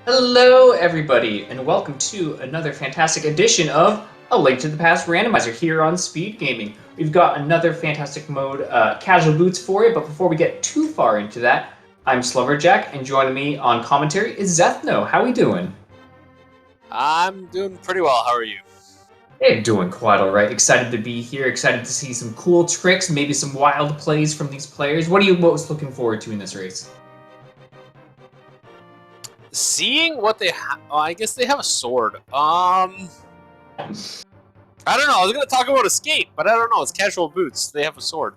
Hello, everybody, and welcome to another fantastic edition of A Link to the Past Randomizer here on Speed Gaming. We've got another fantastic mode, Casual Boots, for you, but before we get too far into that, I'm Slumberjack, and joining me on commentary is Zethno. How we doing? I'm doing pretty well. How are you? Hey, doing quite alright. Excited to be here, excited to see some cool tricks, maybe some wild plays from these players. What are you most looking forward to in this race? Seeing what they have, I guess they have a sword. I don't know. I was gonna talk about escape, but I don't know. It's casual boots. They have a sword.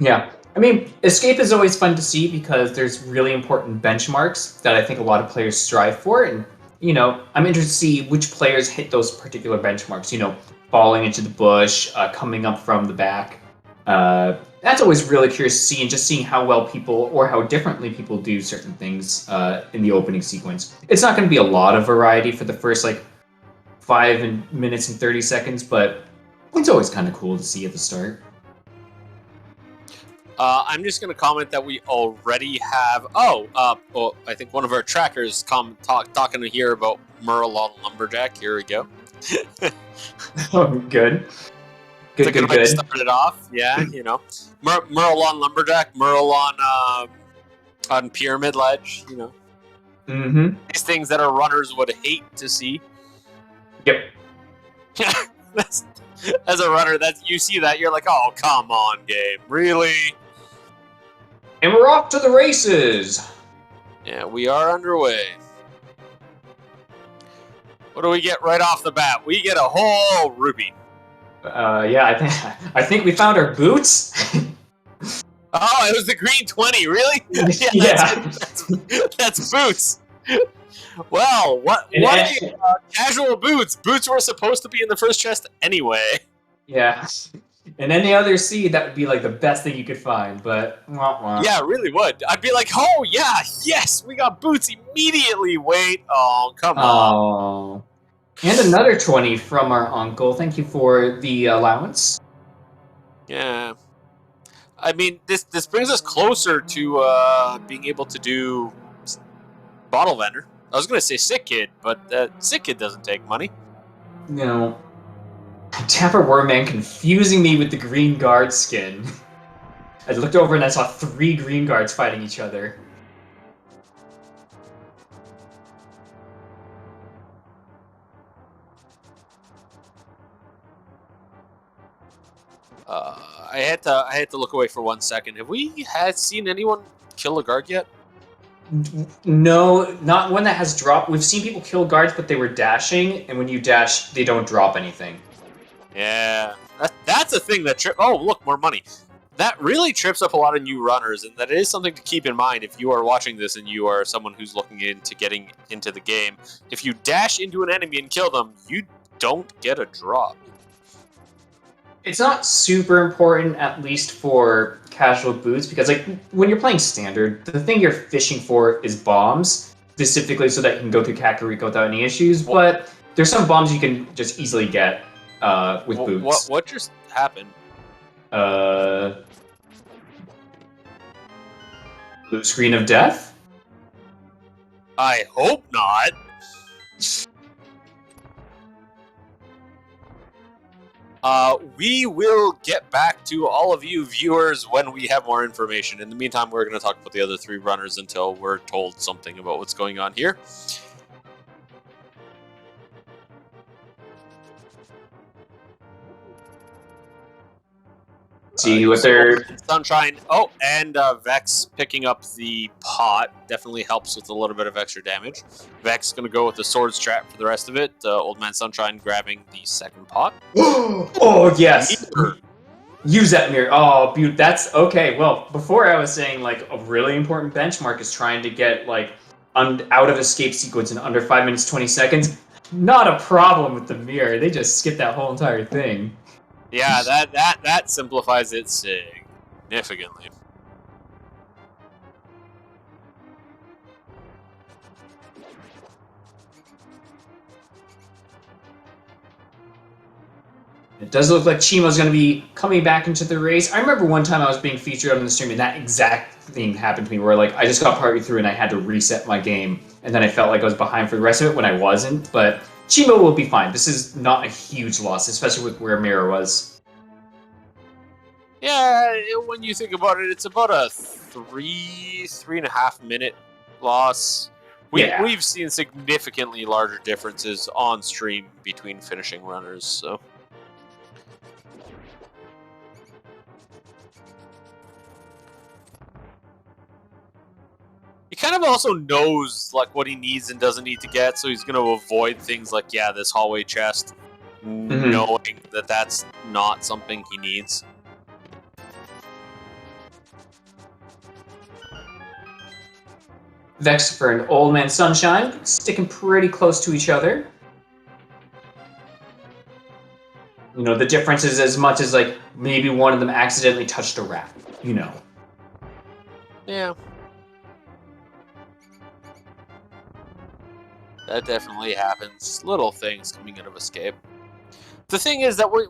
Yeah. I mean, escape is always fun to see because there's really important benchmarks that I think a lot of players strive for. And, I'm interested to see which players hit those particular benchmarks, falling into the bush, coming up from the back. That's always really curious to see, and just seeing how well people or how differently people do certain things in the opening sequence. It's not going to be a lot of variety for the first, 5 minutes and 30 seconds, but it's always kind of cool to see at the start. I'm just gonna comment that we already have. I think one of our trackers talking here about Merle on Lumberjack. Here we go. Oh, good. Good. Start it off, yeah. Merle on Lumberjack, Merle on Pyramid Ledge. Mm-hmm. These things that our runners would hate to see. Yep. As a runner, you see that, you're like, oh, come on, game, really? And we're off to the races. Yeah, we are underway. What do we get right off the bat? We get a whole rupee. Yeah, I think we found our boots. Oh, it was the green 20, really? Yeah. That's boots. Well, what casual boots? Boots were supposed to be in the first chest anyway. Yeah. And any other seed, that would be like the best thing you could find, but Yeah, it really would. I'd be like, oh yeah, yes, we got boots immediately. Wait, oh, come on. Oh. And another 20 from our uncle. Thank you for the allowance. Yeah. I mean, this brings us closer to being able to do bottle vendor. I was going to say Sick Kid, but Sick Kid doesn't take money. No. Dapper Wormman confusing me with the green guard skin. I looked over and I saw 3 green guards fighting each other. I had to look away for 1 second. Have we seen anyone kill a guard yet? No, not one that has dropped. We've seen people kill guards, but they were dashing, and when you dash, they don't drop anything. Yeah, that's a thing that oh, look, more money. That really trips up a lot of new runners, and that is something to keep in mind if you are watching this and you are someone who's looking into getting into the game. If you dash into an enemy and kill them, you don't get a drop. It's not super important, at least for casual boots, because when you're playing standard, the thing you're fishing for is bombs, specifically so that you can go through Kakariko without any issues. But there's some bombs you can just easily get with boots. What just happened? Blue screen of death? I hope not. We will get back to all of you viewers when we have more information. In the meantime, we're going to talk about the other 3 runners until we're told something about what's going on here. See what they're... Sunshine. Oh, and Vex picking up the pot definitely helps with a little bit of extra damage. Vex going to go with the sword strap for the rest of it. Old Man Sunshine grabbing the second pot. Oh, yes! Use that mirror. Oh, beaut. That's... Okay, well, before I was saying, a really important benchmark is trying to get, out of escape sequence in under 5 minutes, 20 seconds. Not a problem with the mirror. They just skip that whole entire thing. Yeah, that simplifies it significantly. It does look like Chimo's going to be coming back into the race. I remember one time I was being featured on the stream and that exact thing happened to me where like I just got partway through and I had to reset my game, and then I felt like I was behind for the rest of it when I wasn't. But Chimo will be fine. This is not a huge loss, especially with where Mira was. Yeah, when you think about it, it's about a 3.5 minute loss. We've seen significantly larger differences on stream between finishing runners, so. He kind of also knows like what he needs and doesn't need to get, so he's going to avoid things like, yeah, this hallway chest, knowing that that's not something he needs. Vexfer and Old Man Sunshine sticking pretty close to each other. You know, the difference is as much as like maybe one of them accidentally touched a rat, you know. Yeah. That definitely happens. Little things coming out of escape. The thing is that we're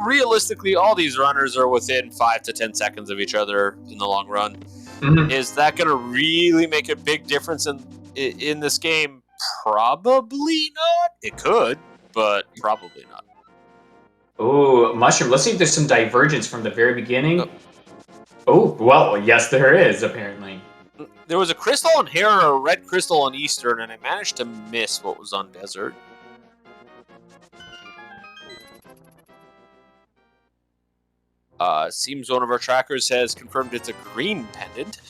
realistically, all these runners are within 5 to 10 seconds of each other in the long run. Is that going to really make a big difference in this game? Probably not. It could, but probably not. Oh, Mushroom. Let's see if there's some divergence from the very beginning. Oh, well, yes, there is, apparently. There was a crystal on Hare and a red crystal on Eastern, and I managed to miss what was on Desert. Seems one of our trackers has confirmed it's a green pendant.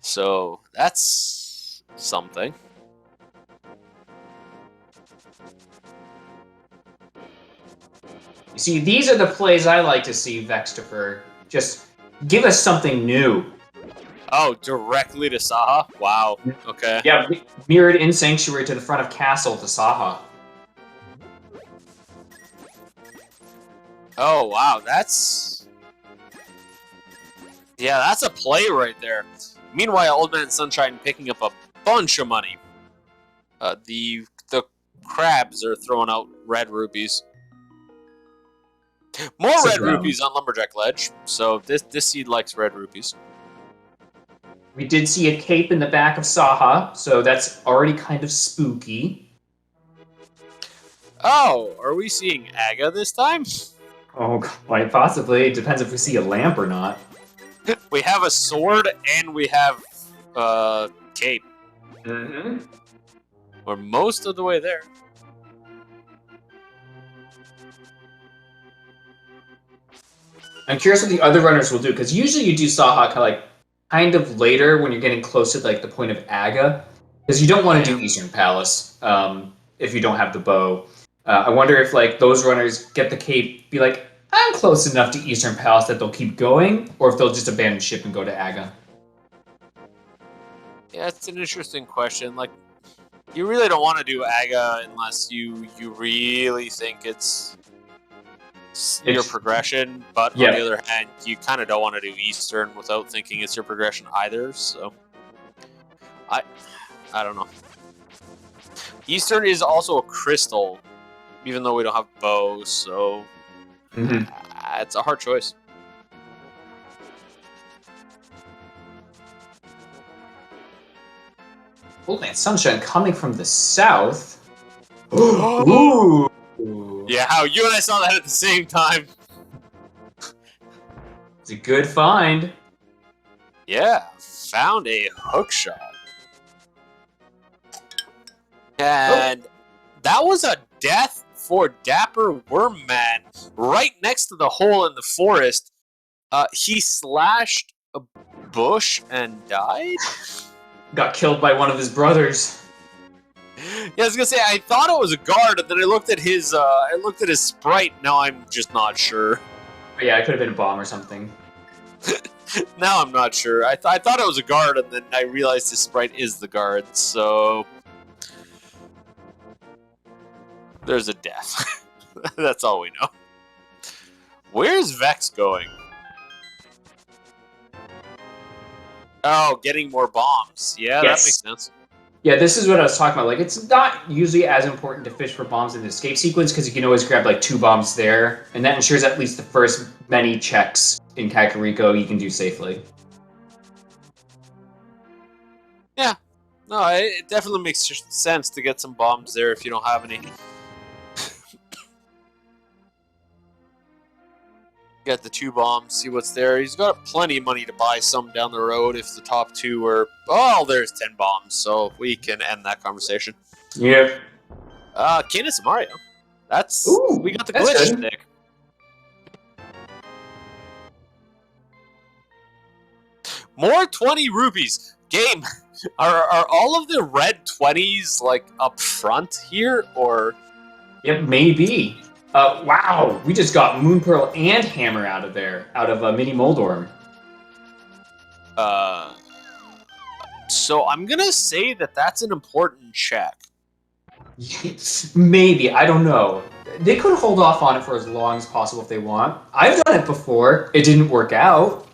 So, that's something. You see, these are the plays I like to see, Vextifer. Just give us something new. Oh, directly to Saha? Wow. Okay. Yeah, mirrored in Sanctuary to the front of Castle to Saha. Oh, wow. That's... Yeah, that's a play right there. Meanwhile, Old Man Sunshine picking up a bunch of money. The crabs are throwing out red rupees. More red rupees on Lumberjack Ledge. So this seed likes red rupees. We did see a cape in the back of Saha, so that's already kind of spooky. Oh, are we seeing Aga this time? Oh, quite possibly. It depends if we see a lamp or not. We have a sword and we have cape. We're most of the way there. I'm curious what the other runners will do, because usually you do Saha kind of later when you're getting close to like the point of Aga, because you don't want to do Eastern Palace if you don't have the bow. I wonder if like those runners get the cape, be like, I'm close enough to Eastern Palace that they'll keep going, or if they'll just abandon ship and go to Aga. Yeah, it's an interesting question. Like, you really don't want to do Aga unless you really think it's your progression, but on the other hand, you kind of don't want to do Eastern without thinking it's your progression either, so I don't know. Eastern is also a crystal, even though we don't have bows, so it's a hard choice. Old Man Sunshine coming from the south. Ooh! Yeah, how you and I saw that at the same time. It's a good find. Yeah, found a hook shot. And that was a death for Dapper Wormman right next to the hole in the forest. He slashed a bush and died? Got killed by one of his brothers. Yeah, I was gonna say I thought it was a guard, and then I looked at his sprite. Now I'm just not sure. But yeah, it could have been a bomb or something. Now I'm not sure. I thought it was a guard, and then I realized his sprite is the guard. So there's a death. That's all we know. Where's Vex going? Oh, getting more bombs. Yeah, that makes sense. Yeah, this is what I was talking about. Like, it's not usually as important to fish for bombs in the escape sequence because you can always grab like 2 bombs there, and that ensures at least the first many checks in Kakariko you can do safely. Yeah. No, it definitely makes sense to get some bombs there if you don't have any. Get the 2 bombs, see what's there. He's got plenty of money to buy some down the road if the top 2 are... Oh, there's 10 bombs, so we can end that conversation. Yep. Canis Mario. Ooh, we got the that's glitch good. stick. More 20 rupees. Game, are all of the red 20s, like, up front here, or... Yep, maybe. Wow, we just got Moon Pearl and Hammer out of there, out of Mini Moldorm. So I'm gonna say that that's an important check. Maybe, I don't know. They could hold off on it for as long as possible if they want. I've done it before. It didn't work out.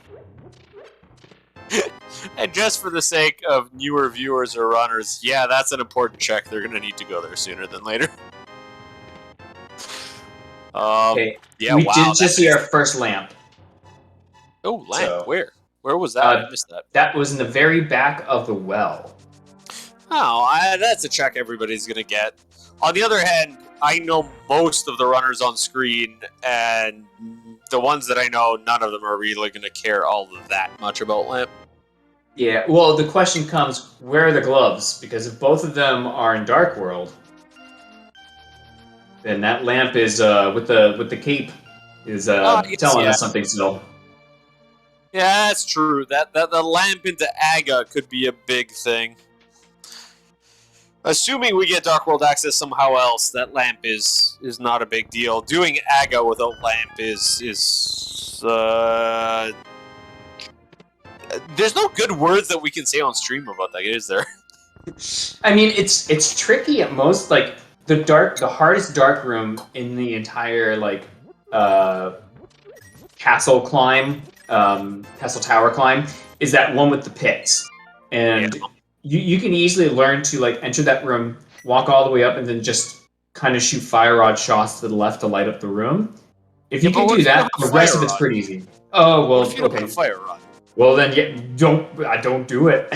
And just for the sake of newer viewers or runners, yeah, that's an important check. They're gonna need to go there sooner than later. Okay, Yeah, we wow. did just see our first lamp. Oh, lamp. So, Where? Where was that? I missed that. That was in the very back of the well. Oh, that's a check everybody's gonna get. On the other hand, I know most of the runners on screen, and the ones that I know, none of them are really gonna care all that much about lamp. Yeah, well, the question comes, where are the gloves? Because if both of them are in Dark World, then that lamp is with the cape is telling Yeah. us something still. Yeah, that's true. That the lamp into Aga could be a big thing. Assuming we get Dark World access somehow else, that lamp is not a big deal. Doing Aga without lamp is there's no good words that we can say on stream about that, is there? I mean, it's tricky at most. Like the hardest dark room in the entire castle climb, castle tower climb, is that one with the pits, and you can easily learn to like enter that room, walk all the way up, and then just kind of shoot fire rod shots to the left to light up the room. If you can do that, the rest of it's pretty easy. Oh well, what if you don't okay. have a fire rod? Well then, yeah, don't do it.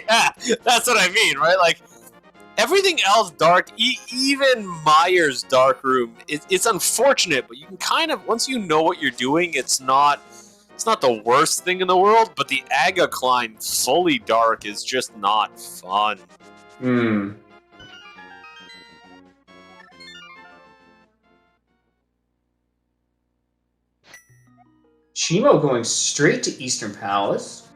Yeah, that's what I mean, right? Like everything else dark, even Meyer's dark room, it's unfortunate, but you can kind of, once you know what you're doing, it's not the worst thing in the world. But the Aga climb fully dark is just not fun. Hmm. Chimo going straight to Eastern Palace.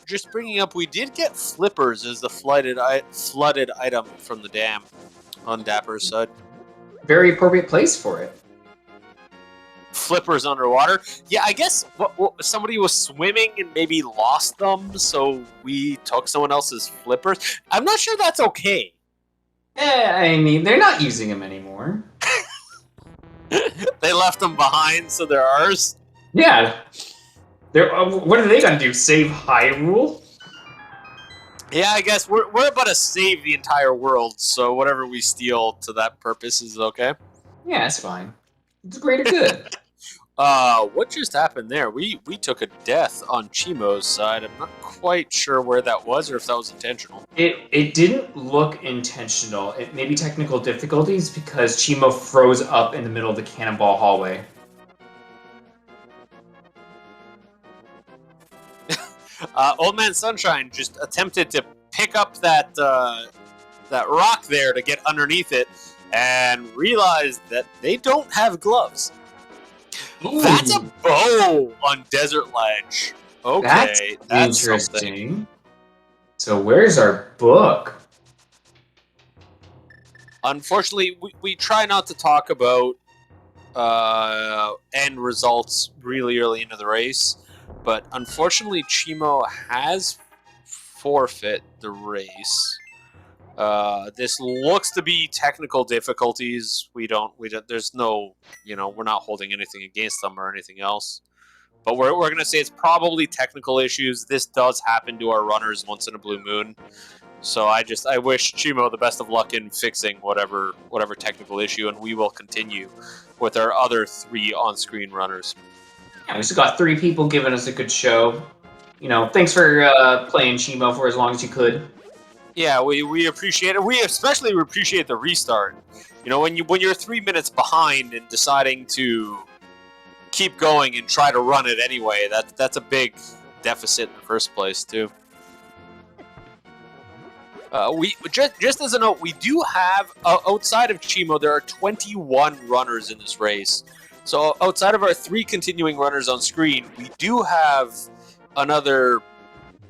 Just bringing up, we did get flippers as the flooded item from the dam on Dapper's side. Very appropriate place for it. Flippers underwater. Yeah, I guess somebody was swimming and maybe lost them, so we took someone else's flippers. I'm not sure that's okay. I mean, they're not using them anymore. They left them behind, so they're ours. Yeah. What are they gonna do? Save Hyrule? Yeah, I guess we're about to save the entire world, so whatever we steal to that purpose is okay. Yeah, it's fine. It's greater good. What just happened there? We took a death on Chimo's side. I'm not quite sure where that was or if that was intentional. It didn't look intentional. It may be technical difficulties because Chimo froze up in the middle of the cannonball hallway. Old Man Sunshine just attempted to pick up that rock there to get underneath it and realized that they don't have gloves. Ooh. That's a bow on Desert Ledge. Okay, that's interesting. Something. So where's our book? Unfortunately, we try not to talk about end results really early into the race, but unfortunately, Chimo has forfeit the race. This looks to be technical difficulties. We don't. There's no. We're not holding anything against them or anything else. But we're going to say it's probably technical issues. This does happen to our runners once in a blue moon. So I wish Chimo the best of luck in fixing whatever technical issue, and we will continue with our other 3 on-screen runners. Yeah, we still got 3 people giving us a good show. You know, thanks for playing Chimo for as long as you could. Yeah, we appreciate it. We especially appreciate the restart. You know, when you're 3 minutes behind and deciding to keep going and try to run it anyway, that's a big deficit in the first place too. We just as a note, we do have outside of Chimo, there are 21 runners in this race. So outside of our 3 continuing runners on screen, we do have another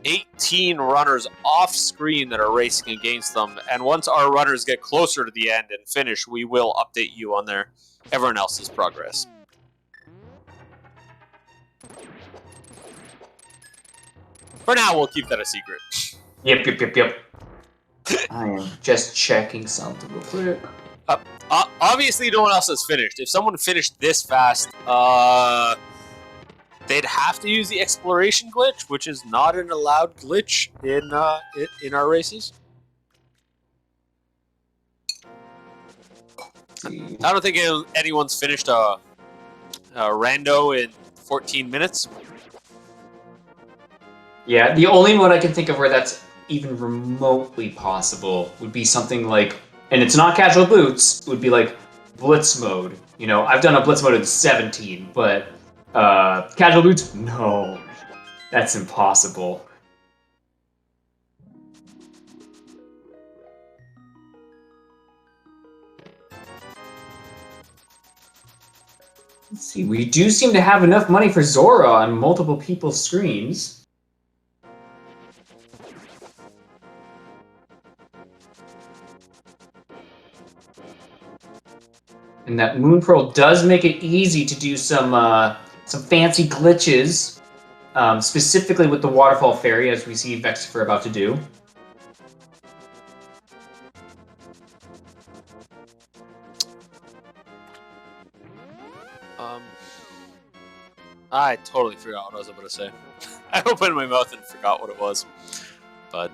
18 runners off screen that are racing against them. And once our runners get closer to the end and finish, we will update you on everyone else's progress. For now, we'll keep that a secret. Yep. I am just checking something real quick. Obviously, no one else has finished. If someone finished this fast, they'd have to use the exploration glitch, which is not an allowed glitch in our races. I don't think anyone's finished a rando in 14 minutes. Yeah, the only one I can think of where that's even remotely possible would be something like, and it's not casual boots, it would be like blitz mode. You know, I've done a blitz mode in 17, but casual boots, no, that's impossible. Let's see, we do seem to have enough money for Zora on multiple people's screens. And that Moon Pearl does make it easy to do some fancy glitches, specifically with the Waterfall Fairy, as we see Vexifer about to do. I totally forgot what I was about to say. I opened my mouth and forgot what it was. But,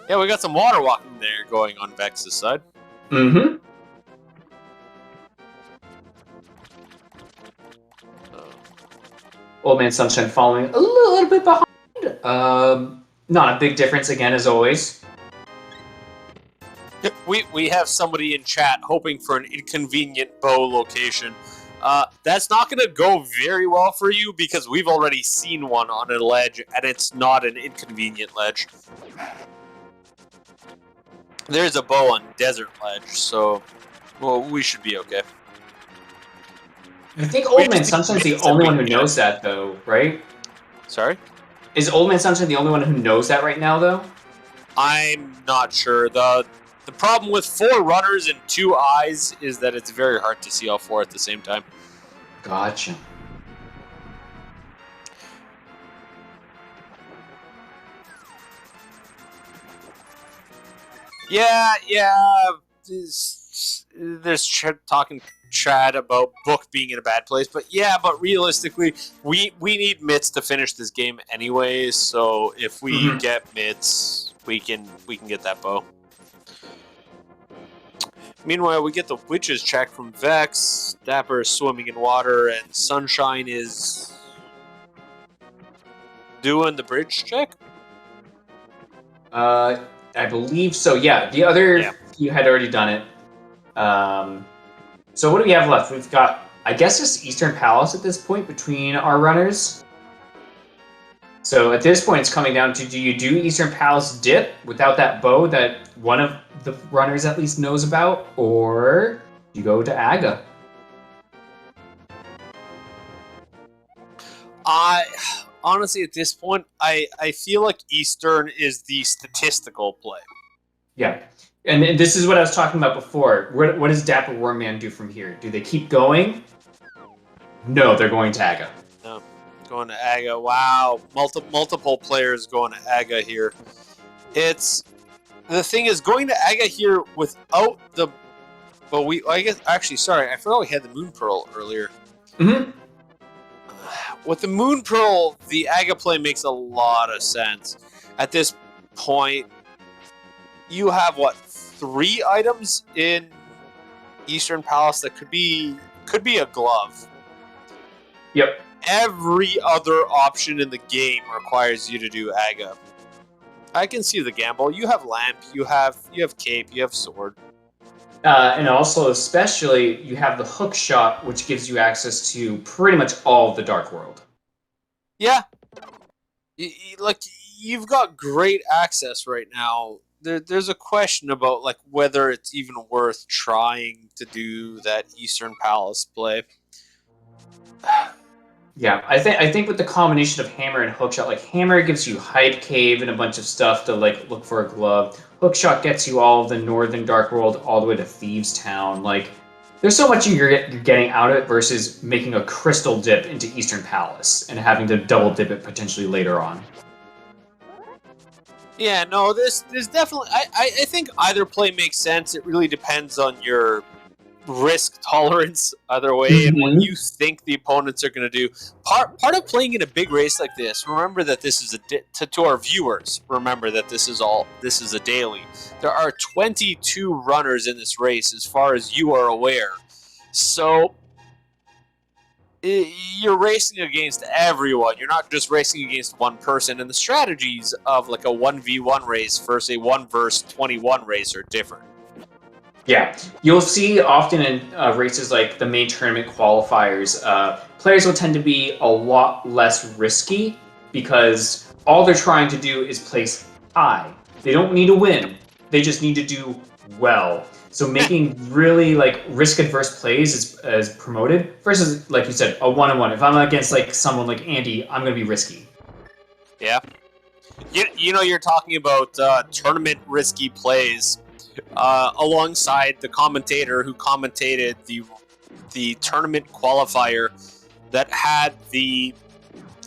yeah, we got some water walking there going on Vex's side. Mm-hmm. Old Man Sunshine following a little bit behind. Not a big difference again, as always. We have somebody in chat hoping for an inconvenient bow location. That's not going to go very well for you because we've already seen one on a ledge, and it's not an inconvenient ledge. There's a bow on Desert Ledge, so well, we should be okay. I think Old Man Sunshine's the only one who knows that, though, right? Sorry? Is Old Man Sunshine the only one who knows that right now, though? I'm not sure. The problem with 4 runners and 2 eyes is that it's very hard to see all 4 at the same time. Gotcha. Yeah. There's talking chat about Book being in a bad place, but realistically, we need mitts to finish this game anyway. So if we get mitts, we can get that bow. Meanwhile, we get the witches check from Vex. Dapper is swimming in water, and Sunshine is doing the bridge check. I believe so. Yeah, the other you had already done it. So what do we have left? We've got, I guess, just Eastern Palace at this point between our runners. So at this point, it's coming down to, do you do Eastern Palace dip without that bow that one of the runners at least knows about, or you go to Aga? Honestly, at this point, I feel like Eastern is the statistical play. Yeah. And this is what I was talking about before. What does Dapper Wormman do from here? Do they keep going? No, they're going to Aga. No, going to Aga. Wow, multiple players going to Aga here. The thing is, going to Aga here without the. Well, I guess actually, sorry, I forgot we had the Moon Pearl earlier. Mm-hmm. With the Moon Pearl, the Aga play makes a lot of sense. At this point, you have, 3 items in Eastern Palace that could be could be a glove. Yep. Every other option in the game requires you to do Aga. I can see the gamble. You have lamp, you have cape, you have sword. And also, especially, you have the hook shot, which gives you access to pretty much all of the Dark World. Yeah, like you've got great access right now. There's a question about like whether it's even worth trying to do that Eastern Palace play. Yeah, I think with the combination of hammer and hookshot, like hammer gives you hide cave and a bunch of stuff to like look for a glove. Hookshot gets you all of the northern Dark World all the way to Thieves Town. Like, there's so much you're getting out of it versus making a crystal dip into Eastern Palace and having to double dip it potentially later on. Yeah, no, there's definitely. I think either play makes sense. It really depends on your risk tolerance either way and what you think the opponents are going to do. Part of playing in a big race like this, remember that this is to our viewers, remember that this is a daily. There are 22 runners in this race as far as you are aware. So you're racing against everyone. You're not just racing against one person, and the strategies of like a 1v1 race versus a 1 versus 21 race are different. Yeah, you'll see often in races like the main tournament qualifiers, players will tend to be a lot less risky because all they're trying to do is place high. They don't need to win; they just need to do well. So making really like risk-adverse plays is promoted versus, like you said, a one-on-one. If I'm against like someone like Andy, I'm gonna be risky. Yeah, you know you're talking about tournament risky plays. Alongside the commentator who commentated the tournament qualifier that had the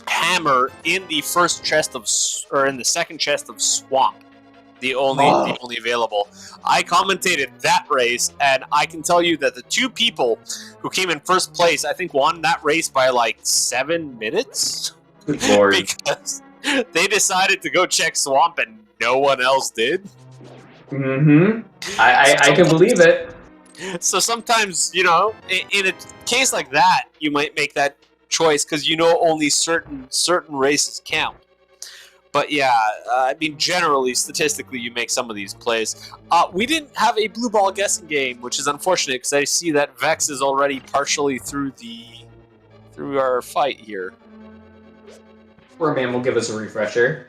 hammer in the first chest of, or in the second chest of Swamp, the only available. I commentated that race, and I can tell you that the two people who came in first place, I think, won that race by like 7 minutes. Good lord! Because they decided to go check Swamp, and no one else did. Mm-hmm. I can believe it. So sometimes, you know, in a case like that, you might make that choice because you know only certain races count. But yeah, I mean, generally, statistically, you make some of these plays. We didn't have a blue ball guessing game, which is unfortunate because I see that Vex is already partially through our fight here. Poor man will give us a refresher.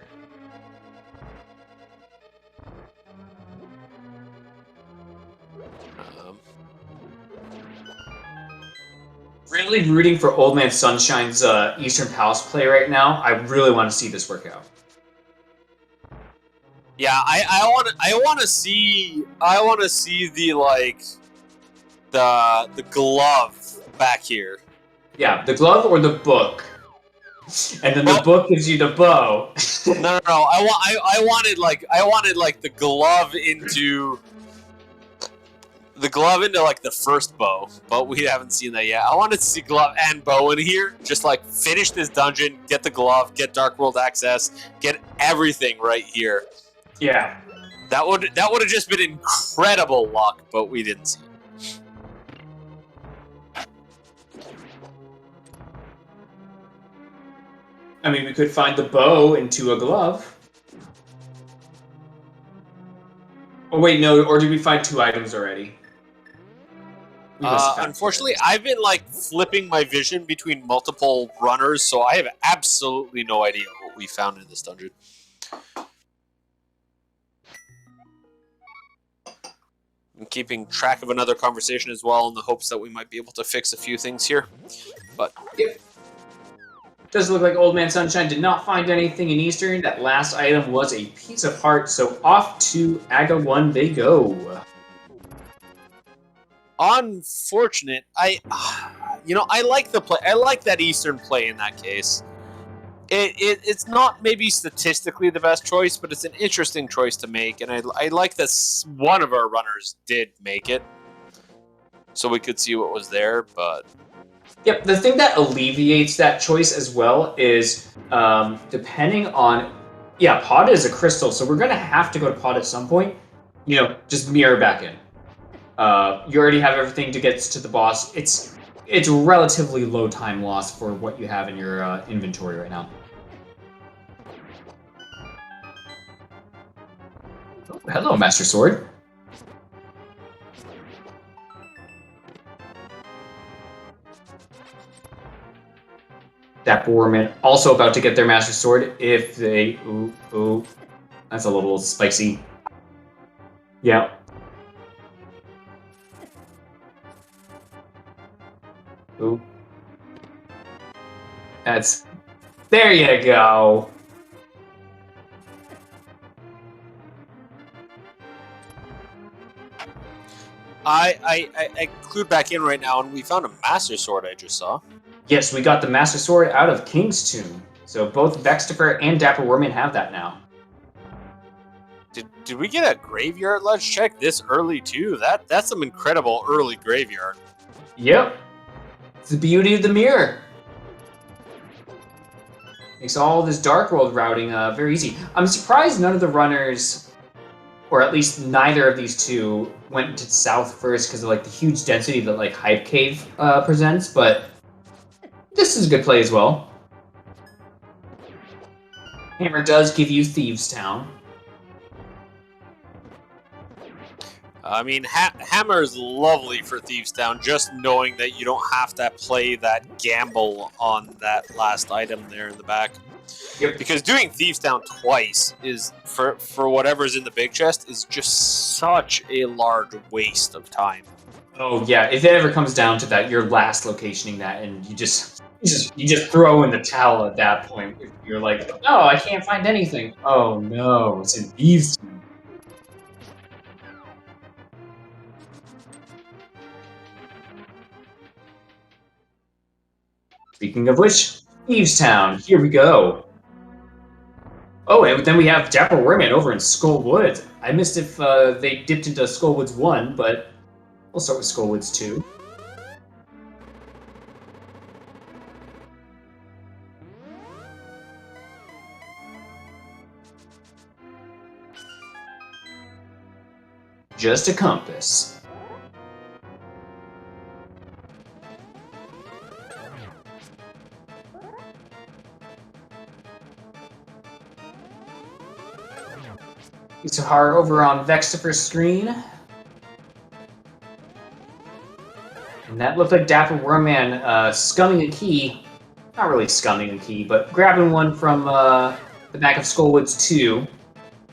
Really rooting for Old Man Sunshine's Eastern Palace play right now. I really want to see this work out. Yeah, I want to see the like the glove back here. Yeah, the glove or the book, and then the book gives you the bow. No. I wanted like the glove into. The glove into like the first bow, but we haven't seen that yet. I wanted to see glove and bow in here. Just like finish this dungeon, get the glove, get Dark World access, get everything right here. Yeah, that would have just been incredible luck, but we didn't see it. I mean, we could find the bow into a glove. Oh wait, no. Or did we find 2 items already? Unfortunately, I've been like flipping my vision between multiple runners, so I have absolutely no idea what we found in this dungeon. I'm keeping track of another conversation as well in the hopes that we might be able to fix a few things here. But yeah. Does look like Old Man Sunshine did not find anything in Eastern. That last item was a piece of heart, so off to Aga 1 they go. Unfortunate. I like the play. I like that Eastern play in that case. It's not maybe statistically the best choice, but it's an interesting choice to make, and I like that one of our runners did make it, so we could see what was there. But yep, the thing that alleviates that choice as well is depending on pod is a crystal, so we're gonna have to go to pod at some point. You know, just mirror back in. You already have everything to get to the boss. It's it's relatively low time loss for what you have in your inventory right now. Oh, hello, Master Sword. That Boarman also about to get their Master Sword if they... Ooh. That's a little spicy. Yeah. Ooh. That's... There you go. I clued back in right now, and we found a Master Sword I just saw. Yes, we got the Master Sword out of King's Tomb. So both Vextifer and Dapper Worman have that now. Did we get a graveyard ledge check this early too? That's some incredible early graveyard. Yep. It's the beauty of the mirror. Makes all this Dark World routing very easy. I'm surprised none of the runners, or at least neither of these two, went to south first because of like the huge density that like Hype Cave presents, but this is a good play as well. Hammer does give you Thieves Town. I mean, Hammer is lovely for Thieves Town, just knowing that you don't have to play that gamble on that last item there in the back. Yep. Because doing Thieves Town twice is, for whatever's in the big chest, is just such a large waste of time. Oh yeah, if it ever comes down to that, you're last locationing that, and you just throw in the towel at that point. You're like, oh, I can't find anything. Oh no, it's in Thieves Town. Speaking of which, Thieves Town, here we go. Oh, and then we have Dapper Worman over in Skull Woods. I missed if they dipped into Skull Woods 1, but we'll start with Skull Woods 2. Just a compass. Isahar over on Vextifer's screen. And that looked like Dapper Worman scumming a key. Not really scumming a key, but grabbing one from the back of Skullwoods 2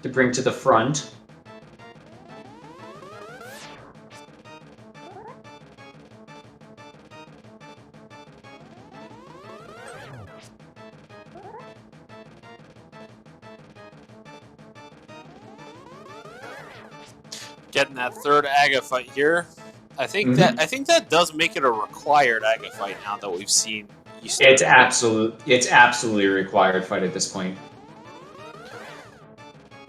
to bring to the front. Getting that third Aga fight here. I think that does make it a required Aga fight now that we've seen. It's absolutely a required fight at this point.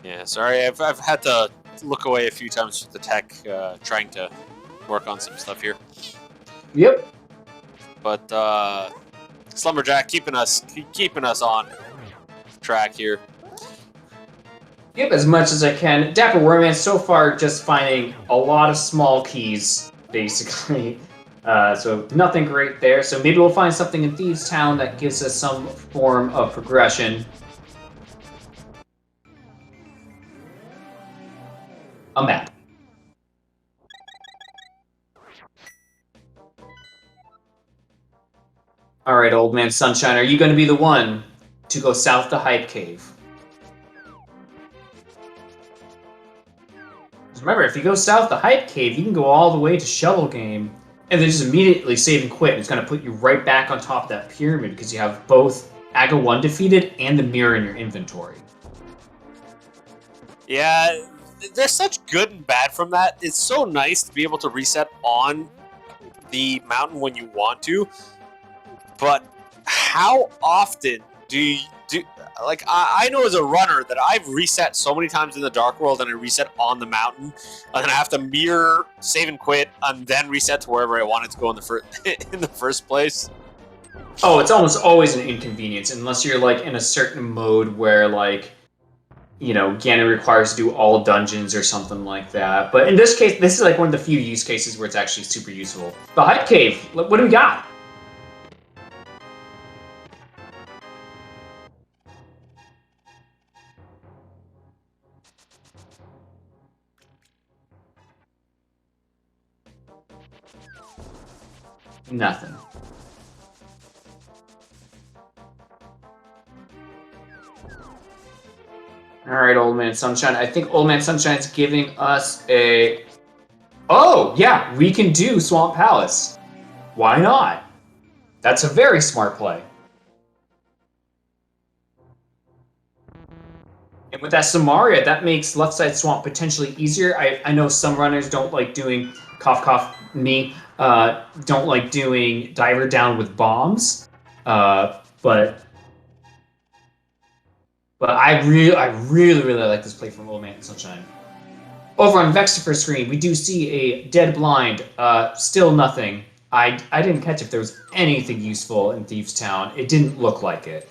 Yeah, sorry, I've had to look away a few times with the tech, trying to work on some stuff here. Yep. But Slumberjack keeping us on track here. Yep, as much as I can. Dapper Worman so far just finding a lot of small keys, basically. So nothing great there. So maybe we'll find something in Thieves Town that gives us some form of progression. A map. Alright, Old Man Sunshine, are you going to be the one to go south to Hype Cave? Remember, if you go south to Hype Cave, you can go all the way to Shovel Game, and then just immediately save and quit. It's going to put you right back on top of that pyramid, because you have both Aga 1 defeated and the mirror in your inventory. Yeah, there's such good and bad from that. It's so nice to be able to reset on the mountain when you want to, but how often do you... Like, I know as a runner that I've reset so many times in the Dark World, and I reset on the mountain, and then I have to mirror, save and quit, and then reset to wherever I wanted to go in the first place. Oh, it's almost always an inconvenience, unless you're, like, in a certain mode where, like, you know, Ganon requires to do all dungeons or something like that. But in this case, this is like one of the few use cases where it's actually super useful. The Hype Cave, what do we got? Nothing. All right, Old Man Sunshine. I think Old Man Sunshine's giving us a... Oh, yeah, we can do Swamp Palace. Why not? That's a very smart play. And with that Samaria, that makes left side swamp potentially easier. I know some runners don't like doing cough cough me don't like doing diver down with bombs, but I really like this play from Old Man Sunshine. Over on Vextifer's screen, we do see a dead blind. Still nothing. I didn't catch if there was anything useful in Thieves Town. It didn't look like it.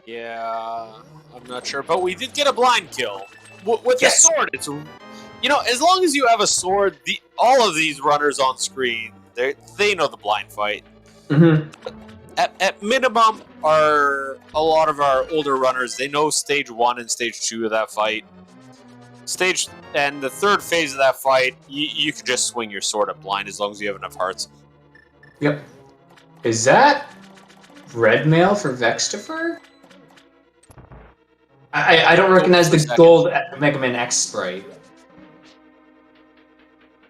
Yeah, I'm not sure, but we did get a blind kill with Yes. a sword. It's, you know, as long as you have a sword, all of these runners on screen, they know the blind fight. Mm-hmm. At minimum, a lot of our older runners, they know stage 1 and stage 2 of that fight. And the third phase of that fight, you can just swing your sword at blind as long as you have enough hearts. Yep. Is that red mail for Vextifer? I don't recognize the gold Mega Man X sprite.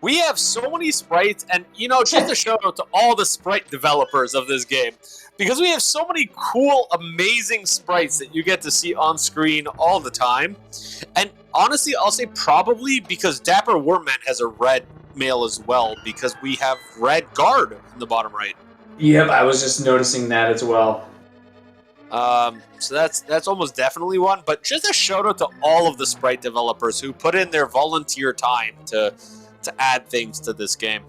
We have so many sprites, and, you know, just a shout out to all the sprite developers of this game, because we have so many cool, amazing sprites that you get to see on screen all the time. And honestly, I'll say probably because Dapper Wormman has a red mail as well, because we have red guard in the bottom right. Yep, I was just noticing that as well. So that's almost definitely one, but just a shout out to all of the sprite developers who put in their volunteer time to add things to this game.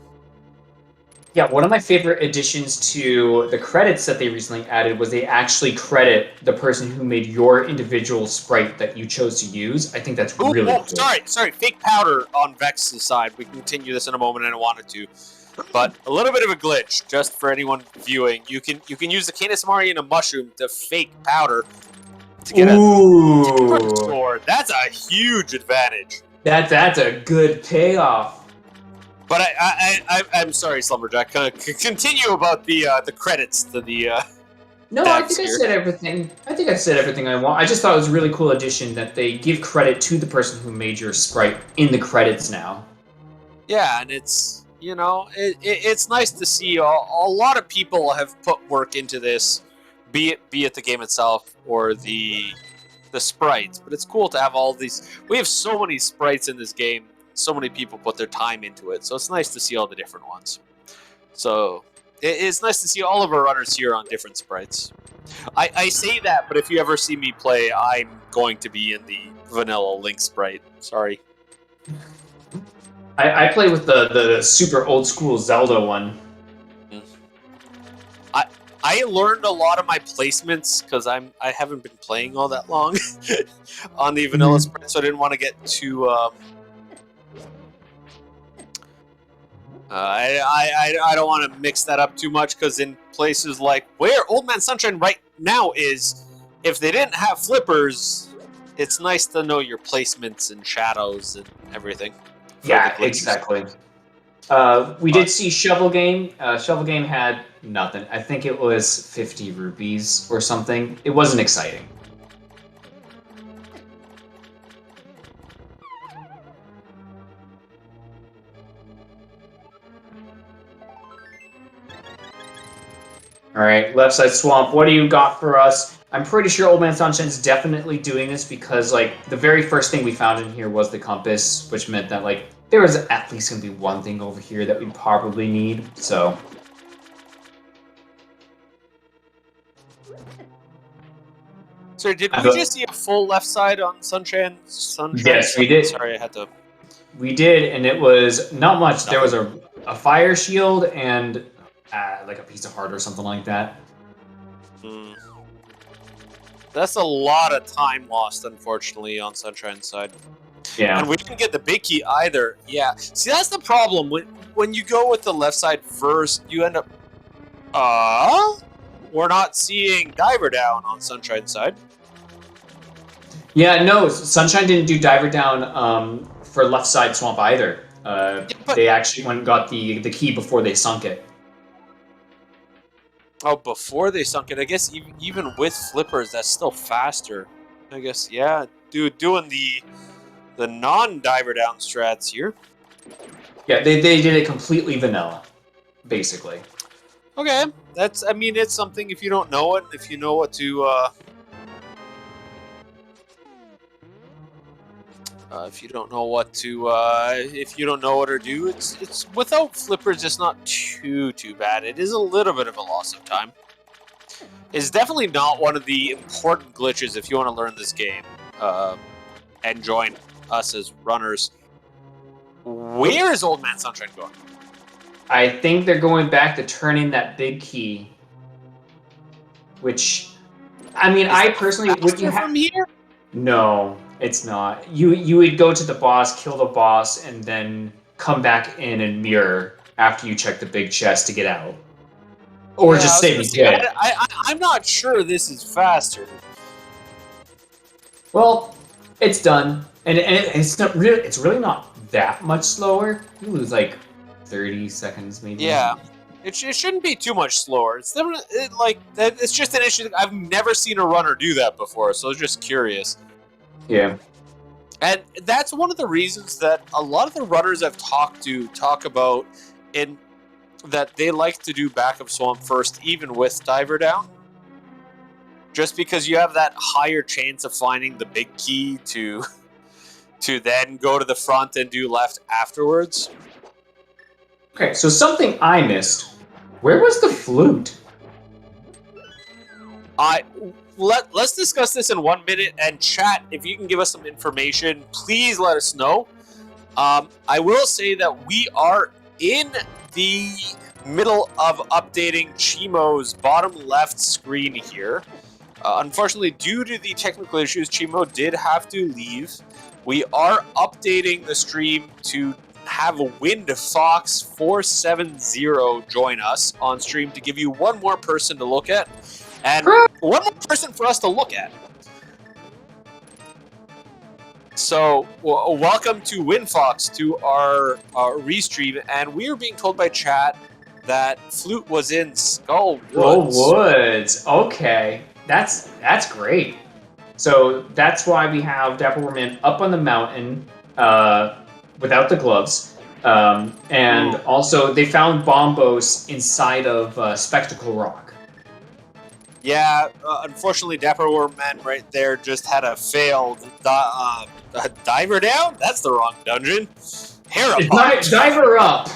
Yeah, one of my favorite additions to the credits that they recently added was they actually credit the person who made your individual sprite that you chose to use. I think that's really cool. Sorry, fake powder on Vex's side. We can continue this in a moment, and I wanted to. But a little bit of a glitch, just for anyone viewing. You can use the Canis Mari and a mushroom to fake powder to get a different sword. That's a huge advantage. That's a good payoff. But I'm sorry, Slumberjack. Continue about the credits to the. No, I think I said everything. I think I said everything I want. I just thought it was a really cool addition that they give credit to the person who made your sprite in the credits now. Yeah, and it's. You know, it's nice to see a lot of people have put work into this, be it the game itself or the sprites. But it's cool to have all these. We have so many sprites in this game. So many people put their time into it. So it's nice to see all the different ones. So it's nice to see all of our runners here on different sprites. I say that, but if you ever see me play, I'm going to be in the vanilla Link sprite. Sorry. I play with the super old school Zelda one. I learned a lot of my placements because I haven't been playing all that long on the vanilla sprite, so I didn't want to get too. I don't want to mix that up too much because in places like where Old Man Sunshine right now is, if they didn't have flippers, it's nice to know your placements and shadows and everything. Yeah, exactly. We did see Shovel Game. Shovel Game had nothing. I think it was 50 rupees or something. It wasn't exciting. All right, left side swamp. What do you got for us? I'm pretty sure Old Man Sunshine's definitely doing this because, like, the very first thing we found in here was the compass, which meant that, like, there was at least going to be one thing over here that we probably need, so... So did we just see a full left side on Sunshine? Yes, we did. Sorry, I had to... We did, and it was not much. There was a fire shield and, like, a piece of heart or something like that. That's a lot of time lost, unfortunately, on Sunshine's side. Yeah. And we didn't get the big key either. Yeah. See, that's the problem. When you go with the left side first, you end up... We're not seeing Diver Down on Sunshine's side. Yeah, no, Sunshine didn't do Diver Down for left side swamp either. They actually went and got the key before they sunk it. Oh, before they sunk it. I guess even with flippers, that's still faster. I guess, yeah. Dude, doing the non-diver down strats here. Yeah, they did it completely vanilla, basically. Okay, I mean, it's something if you don't know it, if you know what to, if you don't know what to do, it's without flippers, it's not too bad. It is a little bit of a loss of time. It's definitely not one of the important glitches if you want to learn this game, and join us as runners. Where is Old Man Sunshine going? I think they're going back to turning that big key, which, I mean, I personally wouldn't from here. No, it's not. You would go to the boss, kill the boss, and then come back in and mirror after you check the big chest to get out, or just save the kid. I'm not sure this is faster. Well, it's done, and it's not really. It's really not that much slower. You lose like 30 seconds, maybe. Yeah, it shouldn't be too much slower. It's never it's just an issue. I've never seen a runner do that before, so I was just curious. Yeah. And that's one of the reasons that a lot of the runners I've talked to talk about in that they like to do back of swamp first, even with diver down. Just because you have that higher chance of finding the big key to then go to the front and do left afterwards. Okay, so something I missed. Where was the flute? Let's discuss this in 1 minute, and chat, if you can give us some information, please let us know. I will say that we are in the middle of updating Chimo's bottom left screen here. Unfortunately, due to the technical issues, Chimo did have to leave. We are updating the stream to have Wind Fox 470 join us on stream to give you one more person to look at. And one more person for us to look at. So, welcome to WinFox to our restream, and we are being told by chat that Flute was in Skull Woods. Skull Woods. Okay, that's great. So that's why we have Dapper Woman up on the mountain without the gloves, and also they found Bombos inside of Spectacle Rock. Yeah, unfortunately, Dapper Wormman right there just had a failed diver down? That's the wrong dungeon. Diver up!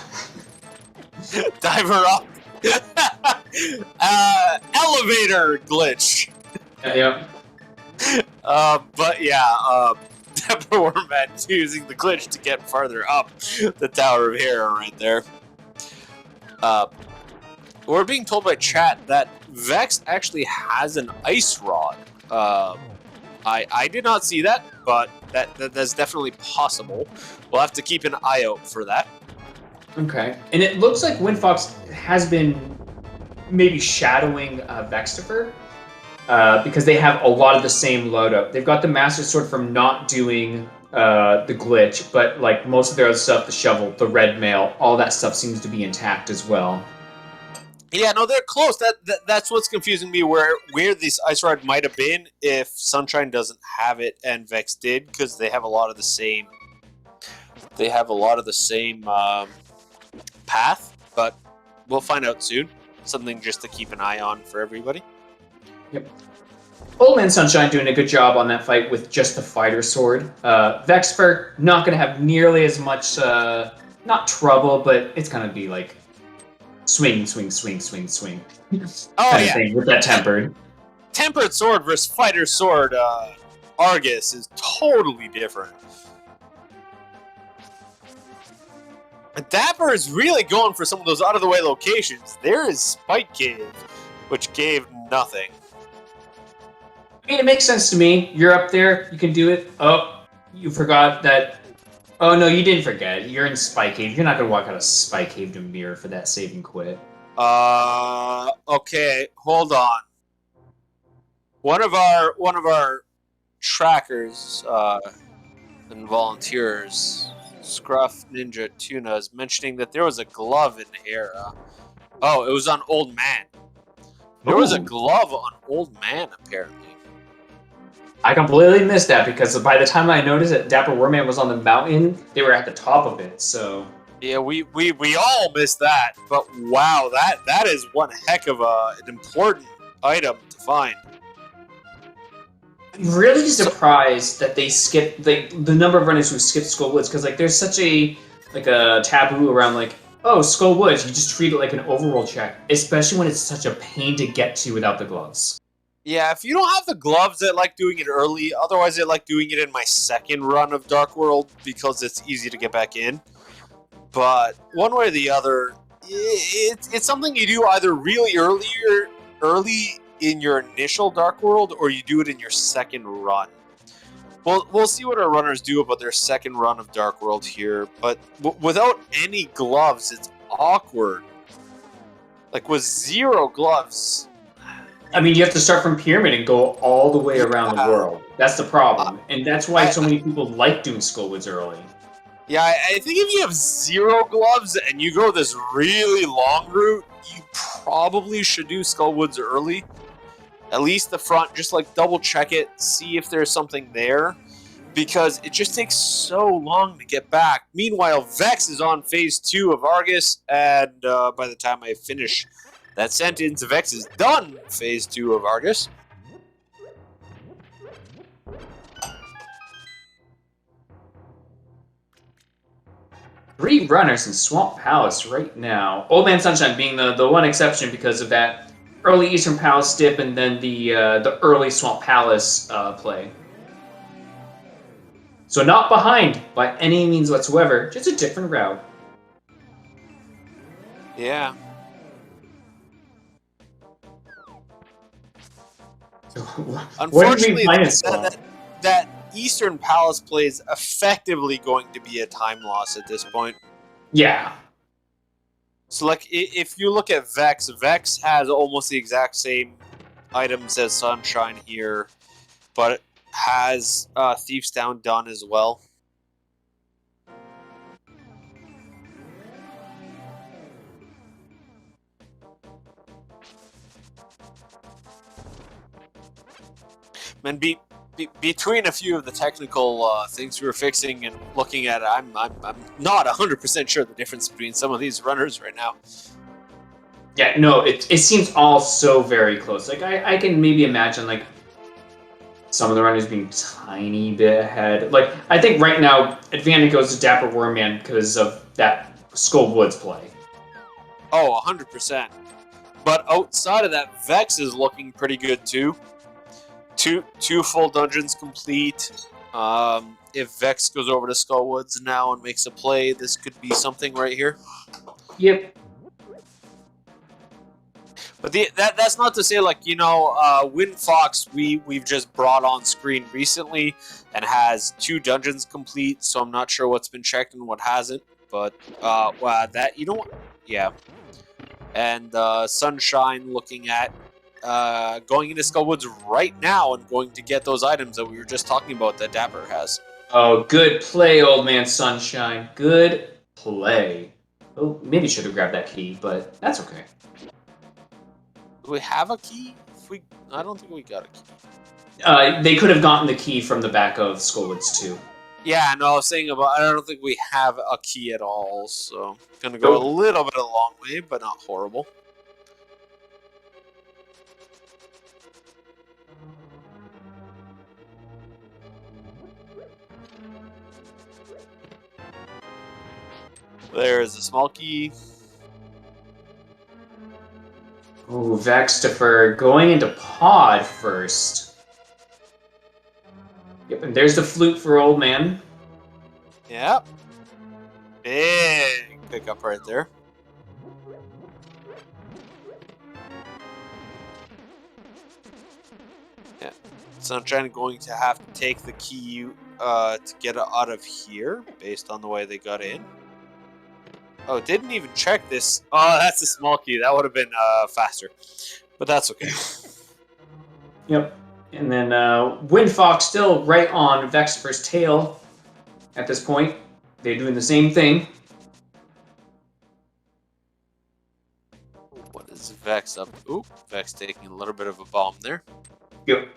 Diver up. Elevator glitch. Yep. But yeah, Dapper Wormman using the glitch to get farther up the Tower of Hera right there. We're being told by chat that Vex actually has an ice rod. I did not see that, but that's definitely possible. We'll have to keep an eye out for that. Okay, and it looks like WinFox has been maybe shadowing Vextifer because they have a lot of the same loadout. They've got the Master Sword from not doing the glitch, but like most of their other stuff, the shovel, the red mail, all that stuff seems to be intact as well. Yeah, no, they're close. That's what's confusing me. Where this ice rod might have been if Sunshine doesn't have it and Vex did, because they have a lot of the same. They have a lot of the same path, but we'll find out soon. Something just to keep an eye on for everybody. Yep. Old Man Sunshine doing a good job on that fight with just the fighter sword. Vexfer not going to have nearly as much, not trouble, but it's going to be like swing, swing, swing, swing, swing. Oh, kind yeah. of thing with that tempered. Tempered sword versus fighter sword Argus is totally different. Dapper is really going for some of those out-of-the-way locations. There is Spike Cave, which gave nothing. I mean, it makes sense to me. You're up there. You can do it. Oh, you forgot that. Oh, no, you didn't forget. You're in Spy Cave. You're not going to walk out of Spy Cave to Mirror for that save and quit. Okay, hold on. One of our trackers and volunteers, Scruff Ninja Tuna, is mentioning that there was a glove in here. Oh, it was on Old Man. There was a Ooh. glove on Old Man, apparently. I completely missed that because by the time I noticed that Dapper Warman was on the mountain, they were at the top of it, so... Yeah, we all missed that. But wow, that is one heck of an important item to find. I'm really surprised that they skipped the number of runners who skipped Skull Woods because like there's such a taboo around like, oh, Skull Woods, you just treat it like an overworld check, especially when it's such a pain to get to without the gloves. Yeah, if you don't have the gloves, I like doing it early. Otherwise, I like doing it in my second run of Dark World because it's easy to get back in. But one way or the other, it's something you do either really early in your initial Dark World, or you do it in your second run. We'll see what our runners do about their second run of Dark World here, but without any gloves, it's awkward. Like, with 0 gloves... I mean, you have to start from Pyramid and go all the way around the world. That's the problem. And that's why so many people like doing Skull Woods early. Yeah, I think if you have 0 gloves and you go this really long route, you probably should do Skull Woods early. At least the front, just like double check it, see if there's something there. Because it just takes so long to get back. Meanwhile, Vex is on phase 2 of Argus, and by the time I finish that sentence, Vex is done phase 2 of Argus. Three runners in Swamp Palace right now. Old Man Sunshine being the one exception because of that early Eastern Palace dip and then the early Swamp Palace play. So not behind by any means whatsoever, just a different route. Yeah. So, Unfortunately, what did we find that Eastern Palace play is effectively going to be a time loss at this point. Yeah. So, like, if you look at Vex, Vex has almost the exact same items as Sunshine here, but it has Thief's Down done as well. And between a few of the technical things we were fixing and looking at, I'm not 100% sure the difference between some of these runners right now. Yeah, no, it seems all so very close. Like, I can maybe imagine, like, some of the runners being tiny bit ahead. Like, I think right now, advantage goes to Dapper Wormman because of that Skull Woods play. Oh, 100%. But outside of that, Vex is looking pretty good, too. Two full dungeons complete. If Vex goes over to Skullwoods now and makes a play, this could be something right here. Yep. But that's not to say, like, you know, Wind Fox we've just brought on screen recently and has 2 dungeons complete, so I'm not sure what's been checked and what hasn't. But that, you know what? Yeah. And Sunshine looking at going into Skullwoods right now and going to get those items that we were just talking about that Dapper has. Oh, good play, Old Man Sunshine. Good play. Oh, maybe should have grabbed that key, but that's okay. Do we have a key? I don't think we got a key. They could have gotten the key from the back of Skullwoods too. Yeah, no, I was saying I don't think we have a key at all, so gonna go a little bit of a long way, but not horrible. There's a small key. Ooh, Vextifer going into Pod first. Yep, and there's the flute for Old Man. Yep. Big pickup right there. Sunshine going to have to take the key to get out of here, based on the way they got in. Oh, didn't even check this. Oh, that's a small key. That would have been faster. But that's okay. Yep. And then Windfox still right on Vexfer's tail at this point. They're doing the same thing. What is Vex up? Ooh, Vex taking a little bit of a bomb there. Yep.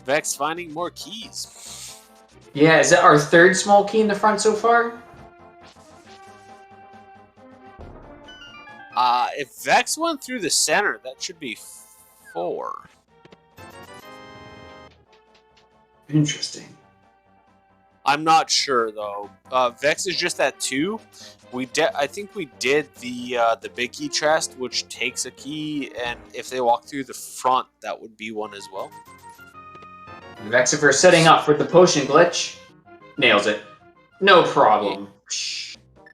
Vex finding more keys. Yeah, is that our third small key in the front so far? If Vex went through the center, that should be 4. Interesting. I'm not sure though. Vex is just at 2. I think we did the big key chest, which takes a key, and if they walk through the front, that would be 1 as well. Vexifer setting up for the potion glitch. Nails it. No problem.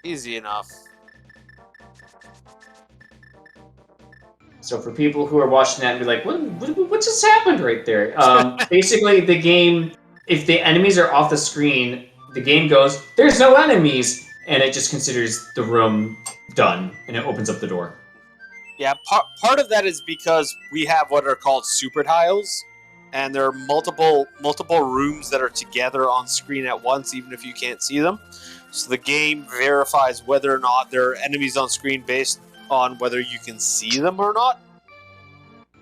Easy enough. So for people who are watching that and be like, what just happened right there? Basically, the game, if the enemies are off the screen, the game goes, there's no enemies, and it just considers the room done, and it opens up the door. Yeah, part of that is because we have what are called super tiles, and there are multiple rooms that are together on screen at once, even if you can't see them. So the game verifies whether or not there are enemies on screen based on whether you can see them or not.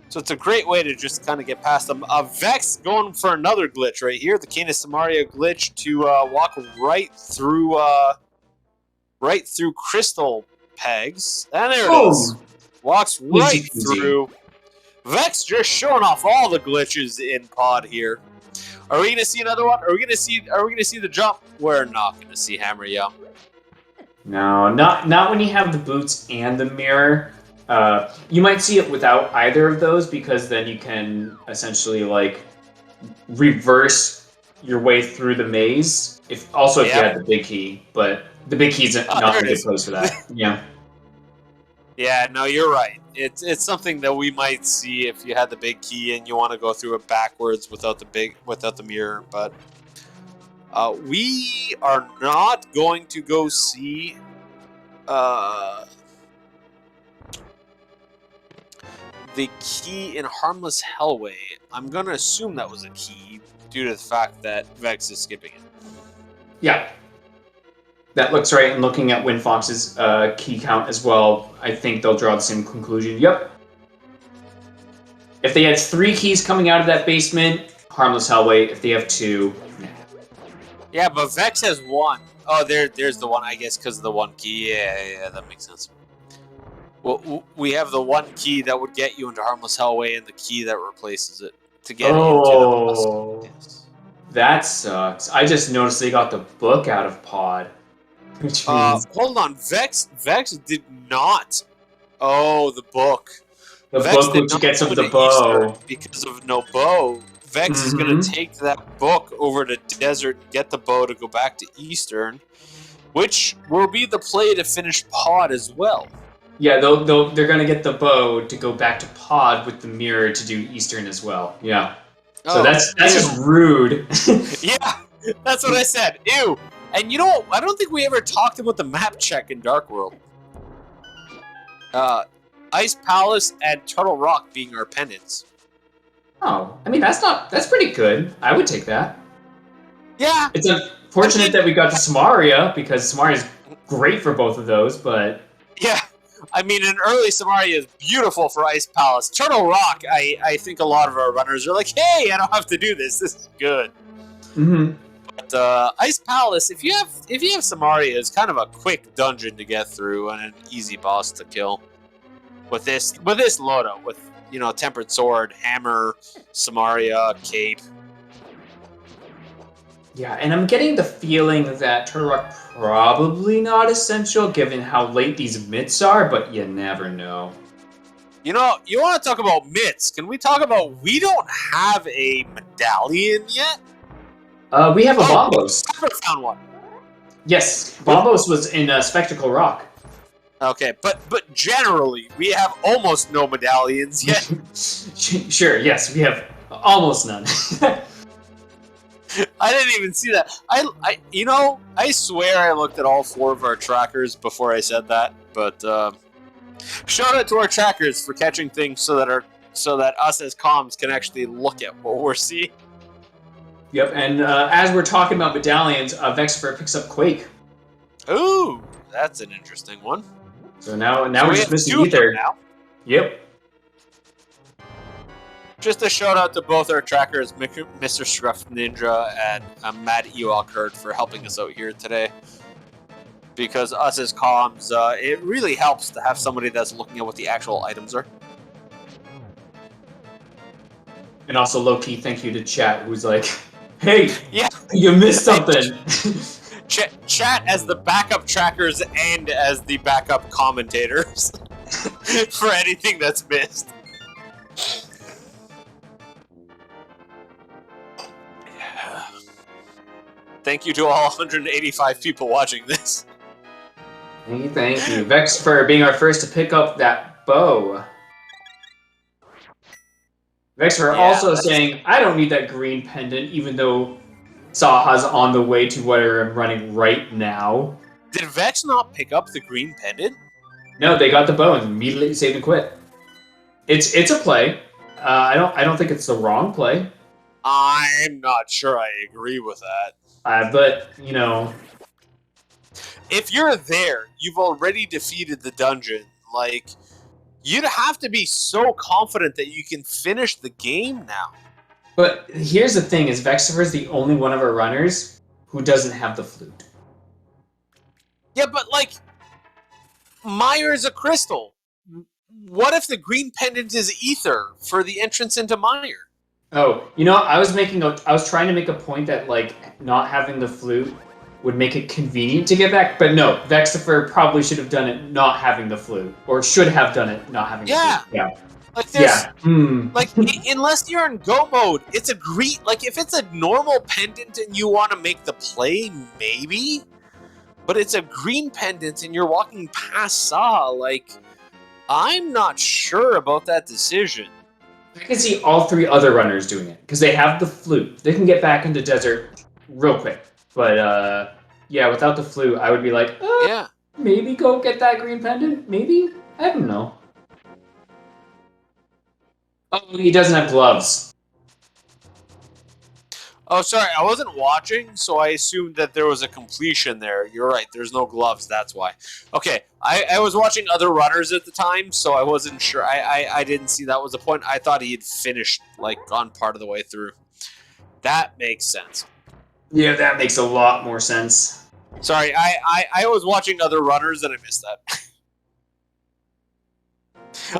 So it's a great way to just kind of get past them. Vex going for another glitch right here, the Canis Samaria glitch to walk right through crystal pegs. And there it is. Walks right through. Vex just showing off all the glitches in pod here. Are we gonna see another one? Are we gonna see the jump? We're not gonna see Hammer Yum. No, not when you have the boots and the mirror. You might see it without either of those, because then you can essentially like reverse your way through the maze. If you had the big key, but the big key's not a good place for that. Yeah. Yeah, no, you're right. It's something that we might see if you had the big key and you want to go through it backwards without the mirror, but we are not going to go see the key in Harmless Hellway. I'm going to assume that was a key due to the fact that Vex is skipping it. Yeah. That looks right, and looking at Windfox's key count as well, I think they'll draw the same conclusion. Yep. If they had 3 keys coming out of that basement, Harmless Hellway. If they have 2, nah. Yeah, but Vex has 1. Oh, there's the one, I guess, because of the 1 key. Yeah, that makes sense. Well, we have the 1 key that would get you into Harmless Hellway and the key that replaces it to get into the bus. Yes. That sucks. I just noticed they got the book out of pod. Which means... hold on. Vex did not... Oh, the book. The Vex book which gets of the bow. Eastern because of no bow. Vex is going to take that book over to Desert, get the bow to go back to Eastern, which will be the play to finish pod as well. Yeah, they're going to get the bow to go back to pod with the mirror to do Eastern as well. Yeah. So that's just rude. Yeah, that's what I said. Ew. And you know what? I don't think we ever talked about the map check in Dark World. Ice Palace and Turtle Rock being our pendants. Oh, I mean, that's pretty good. I would take that. Yeah. It's unfortunate that we got to Samaria, because Samaria's great for both of those, but... Yeah. I mean, an early Samaria is beautiful for Ice Palace. Turtle Rock, I think a lot of our runners are like, hey, I don't have to do this. This is good. Mm-hmm. But Ice Palace, if you have Samaria, is kind of a quick dungeon to get through and an easy boss to kill. With this loadout, with Tempered Sword, Hammer, Samaria, Cape. Yeah, and I'm getting the feeling that Turtle Rock probably not essential given how late these myths are, but you never know. You know, you want to talk about myths? Can we talk about we don't have a medallion yet? We have a Oh, Bombos. I never found one. Yes, Bombos was in Spectacle Rock. Okay, but generally, we have almost no medallions yet. Sure, yes, we have almost none. I didn't even see that. I swear I looked at all 4 of our trackers before I said that. But shout out to our trackers for catching things so that us as comms can actually look at what we're seeing. Yep, and as we're talking about medallions, Vexfer picks up Quake. Ooh, that's an interesting one. So now we're just missing Ether. Now. Yep. Just a shout out to both our trackers, Mr. Scruff Ninja and Mad Ewok Herd, for helping us out here today. Because us as comms, it really helps to have somebody that's looking at what the actual items are. And also, low-key, thank you to chat, who's like, hey, yeah, you missed something. Chat as the backup trackers and as the backup commentators for anything that's missed. Yeah. Thank you to all 185 people watching this. Thank you. Vex for being our first to pick up that bow. Vex for also saying, I don't need that green pendant, even though Saha's on the way to where I'm running right now. Did Vex not pick up the green pendant? No, they got the bow and immediately saved and quit. It's a play. I don't think it's the wrong play. I'm not sure I agree with that. But you know, if you're there, you've already defeated the dungeon. Like, you'd have to be so confident that you can finish the game now. But here's the thing: is Vexifer is the only one of our runners who doesn't have the flute. Yeah, but like, Mire is a crystal. What if the green pendant is ether for the entrance into Mire? Oh, you know, I was trying to make a point that like not having the flute would make it convenient to get back, but no, Vexifer probably should have done it not having the flute, or should have done it not having the flute. Yeah. Like like unless you're in go mode, it's a green. Like if it's a normal pendant and you want to make the play, maybe. But it's a green pendant and you're walking past Saw. Like, I'm not sure about that decision. I can see all 3 other runners doing it because they have the flute. They can get back into desert real quick. But yeah, without the flute, I would be like, yeah, maybe go get that green pendant. Maybe, I don't know. Oh, he doesn't have gloves. Oh, sorry, I wasn't watching, so I assumed that there was a completion there. You're right, there's no gloves, that's why. Okay, I was watching other runners at the time, so I wasn't sure. I didn't see that was the point. I thought he had finished, like, gone part of the way through. That makes sense. Yeah, that makes a lot more sense. Sorry, I was watching other runners and I missed that.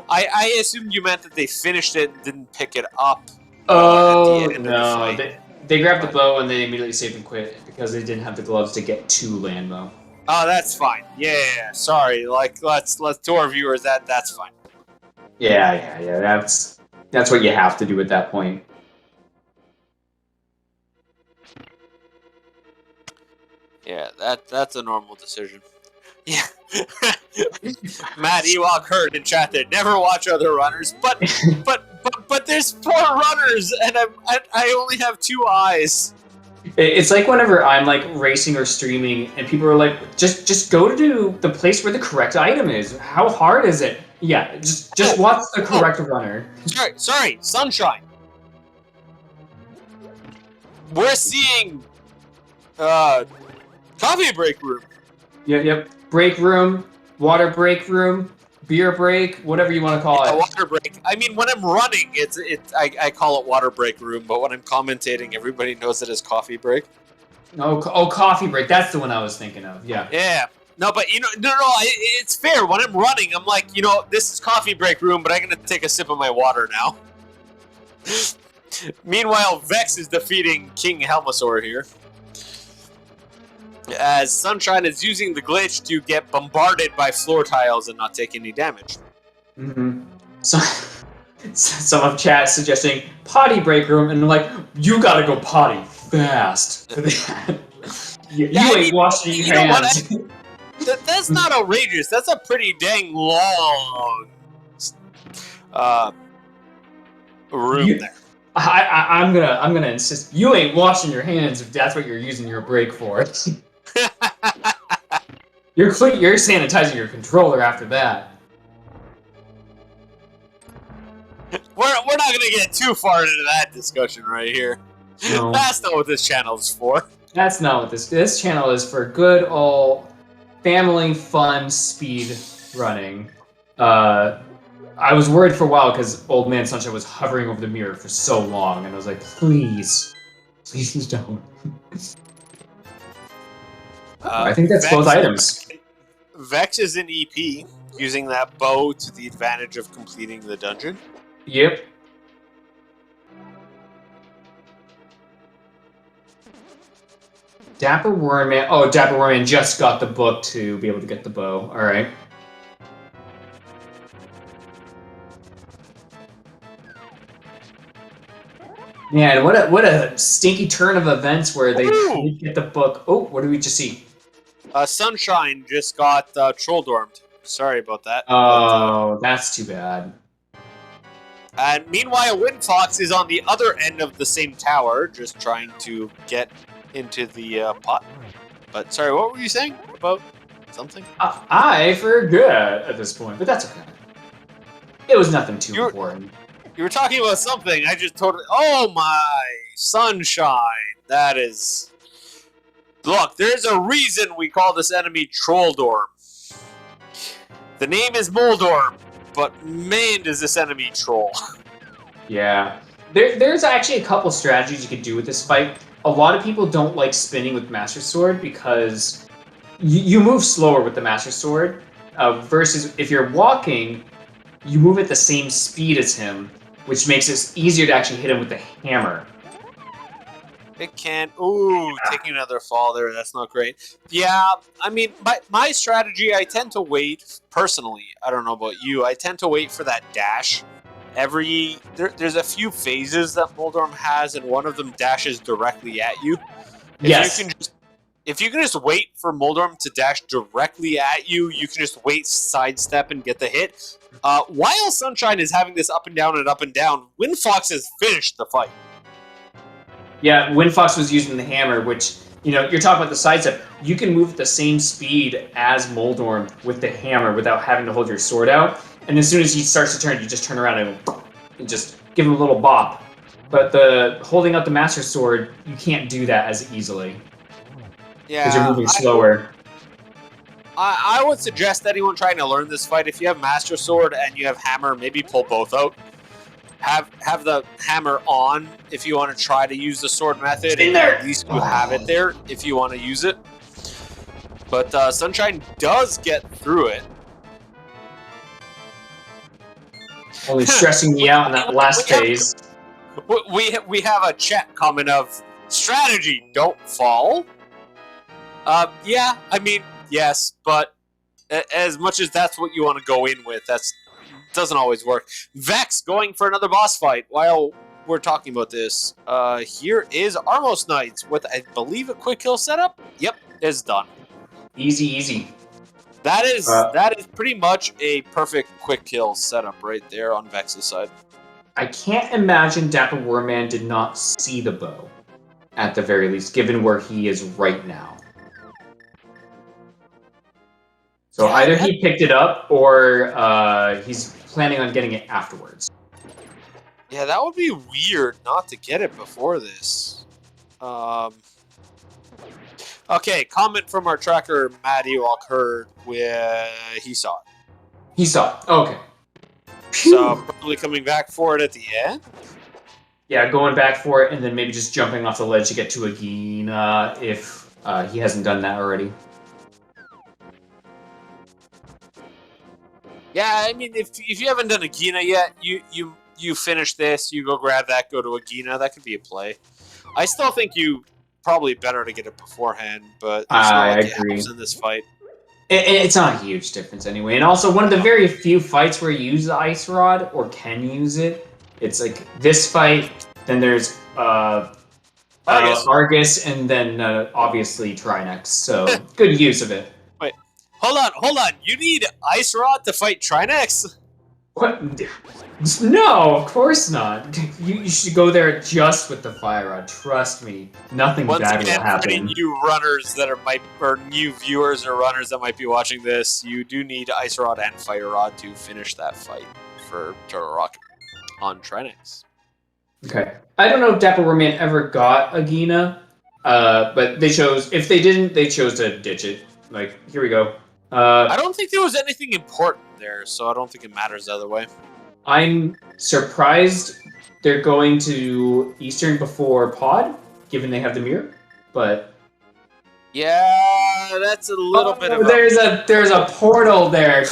I assumed you meant that they finished it and didn't pick it up. Oh, at the end no. of the fight. They grabbed the bow and they immediately saved and quit because they didn't have the gloves to get to Landmo. Oh, that's fine. Yeah, sorry. Like, let's to our viewers, that's fine. Yeah. That's what you have to do at that point. Yeah, that's a normal decision. Yeah. Matt Ewok heard in chat there, never watch other runners, but there's 4 runners and I only have 2 eyes. It's like whenever I'm like racing or streaming and people are like, just go to the place where the correct item is. How hard is it? Yeah, just watch the correct runner. Sorry, Sunshine. We're seeing coffee break room. Yep. Break room, water break room, beer break, whatever you want to call it. Water break. I mean, when I'm running, I call it water break room, but when I'm commentating, everybody knows it as coffee break. Oh, coffee break. That's the one I was thinking of. Yeah. Yeah. No, but no, it's fair. When I'm running, I'm like, this is coffee break room, but I'm gonna take a sip of my water now. Meanwhile, Vex is defeating King Helmasaur here. as Sunshine is using the glitch to get bombarded by floor tiles and not take any damage. Mm-hmm. So, some of chat suggesting potty break room, and I'm like, you gotta go potty fast for that. you ain't washing your hands. That's not outrageous. That's a pretty dang long room there. I'm gonna insist. You ain't washing your hands if that's what you're using your break for. You're sanitizing your controller after that. We're not gonna get too far into that discussion right here. No. That's not what this channel is for. That's not what this channel is for. Good old family fun speed running. I was worried for a while because Old Man Sunshine was hovering over the mirror for so long, and I was like, please don't. I think that's both items. Vex is in EP, using that bow to the advantage of completing the dungeon. Yep. Dapper Warman. Oh, Dapper Warman just got the book to be able to get the bow. All right. Man, what a stinky turn of events where they get the book. Oh, what did we just see? Sunshine just got troll dormed. Sorry about that. Oh, that's too bad. And meanwhile, Windfox is on the other end of the same tower, just trying to get into the pot. But sorry, what were you saying about something? I forget at this point, but that's okay. It was nothing too important. You were talking about something. I just totally. Oh my Sunshine! That is. Look, there's a reason we call this enemy Trolldorm. The name is Moldorm, but man, does this enemy troll. Yeah. There's actually a couple strategies you could do with this fight. A lot of people don't like spinning with Master Sword because you move slower with the Master Sword versus if you're walking, you move at the same speed as him, which makes it easier to actually hit him with the hammer. It can. Ooh, taking another fall there. That's not great. Yeah, I mean, my strategy, I tend to wait, personally, I don't know about you, I tend to wait for that dash. There's a few phases that Moldorm has, and one of them dashes directly at you. If you can just wait for Moldorm to dash directly at you, you can just wait, sidestep, and get the hit. While Sunshine is having this up and down, Windfox has finished the fight. Yeah, Windfox was using the hammer, which, you're talking about the sidestep. You can move at the same speed as Moldorm with the hammer without having to hold your sword out. And as soon as he starts to turn, you just turn around and just give him a little bop. But holding up the Master Sword, you can't do that as easily. Yeah. Because you're moving slower. I would suggest anyone trying to learn this fight, if you have Master Sword and you have hammer, maybe pull both out. Have the hammer on if you want to try to use the sword method, and at least you have it there if you want to use it. But Sunshine does get through it. Only stressing me out in that last phase. We have a chat comment of strategy, don't fall. Yeah, I mean, yes, but as much as that's what you want to go in with, that's doesn't always work. Vex going for another boss fight. While we're talking about this, here is Armos Knights with, I believe, a quick kill setup. Yep, it's done. Easy. That is pretty much a perfect quick kill setup right there on Vex's side. I can't imagine Dapper Warman did not see the bow, at the very least, given where he is right now. So either he picked it up, or he's planning on getting it afterwards. Yeah, that would be weird not to get it before this. Okay, comment from our tracker, Matt Ewok heard where he saw it. He saw it. Okay. So probably coming back for it at the end? Yeah, going back for it, and then maybe just jumping off the ledge to get to a Gina if he hasn't done that already. Yeah, I mean, if you haven't done a Gina yet, you finish this, you go grab that, go to a Gina. That could be a play. I still think you probably better to get it beforehand, but it's I not like it agree. helps in this fight. It's not a huge difference anyway. And also, one of the very few fights where you use the Ice Rod, or can use it, it's like this fight, then there's Argus, and then obviously Trinex. So, good use of it. Wait, hold on. You need Ice Rod to fight Trinex? What? No, of course not. You should go there just with the Fire Rod. Trust me, nothing bad will happen. For any new runners that or new viewers or runners that might be watching this, you do need Ice Rod and Fire Rod to finish that fight for Turtle Rock on Trinex. Okay, I don't know if Dapper Merman ever got Agina, but they chose. If they didn't, they chose to ditch it. Like, here we go. I don't think there was anything important there, so I don't think it matters either way. I'm surprised they're going to Eastern before Pod, given they have the mirror. But yeah, that's a little bit of there's a portal there.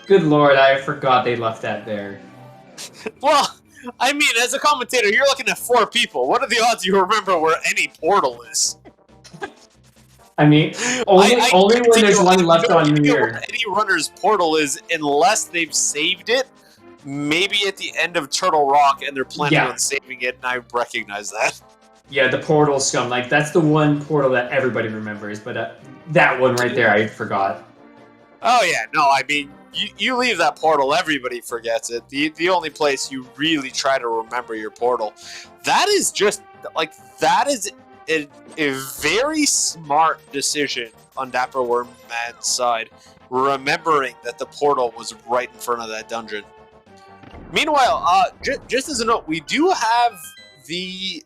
Good lord, I forgot they left that there. Well, I mean, as a commentator, you're looking at 4 people. What are the odds you remember where any portal is? I mean, only when there's one left on mirror. Any runner's portal is, unless they've saved it, maybe at the end of Turtle Rock, and they're planning on saving it, and I recognize that. Yeah, the portal scum. Like, that's the one portal that everybody remembers, but that one right there, I forgot. Oh, yeah. No, I mean, you leave that portal, everybody forgets it. The only place you really try to remember your portal. That is just, like, that is a very smart decision on Dapper Wormman's side, remembering that the portal was right in front of that dungeon. Meanwhile, just as a note, we do have the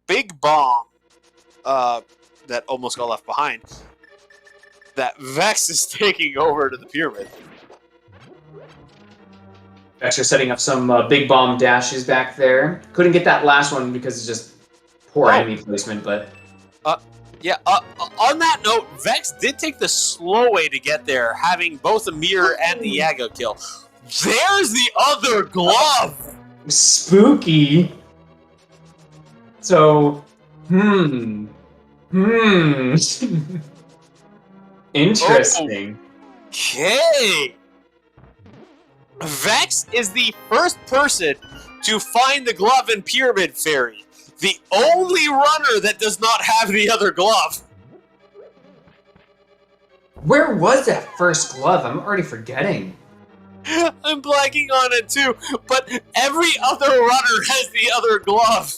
big bomb that almost got left behind that Vex is taking over to the pyramid. Vex are setting up some big bomb dashes back there. Couldn't get that last one because it's just poor enemy placement, but... Yeah, on that note, Vex did take the slow way to get there, having both a mirror and the Yaga kill. There's the other glove! Spooky. So, Interesting. Okay. Vex is the first person to find the glove in Pyramid Fairy. The only runner that does not have the other glove. Where was that first glove? I'm already forgetting. I'm blanking on it too, but every other runner has the other glove,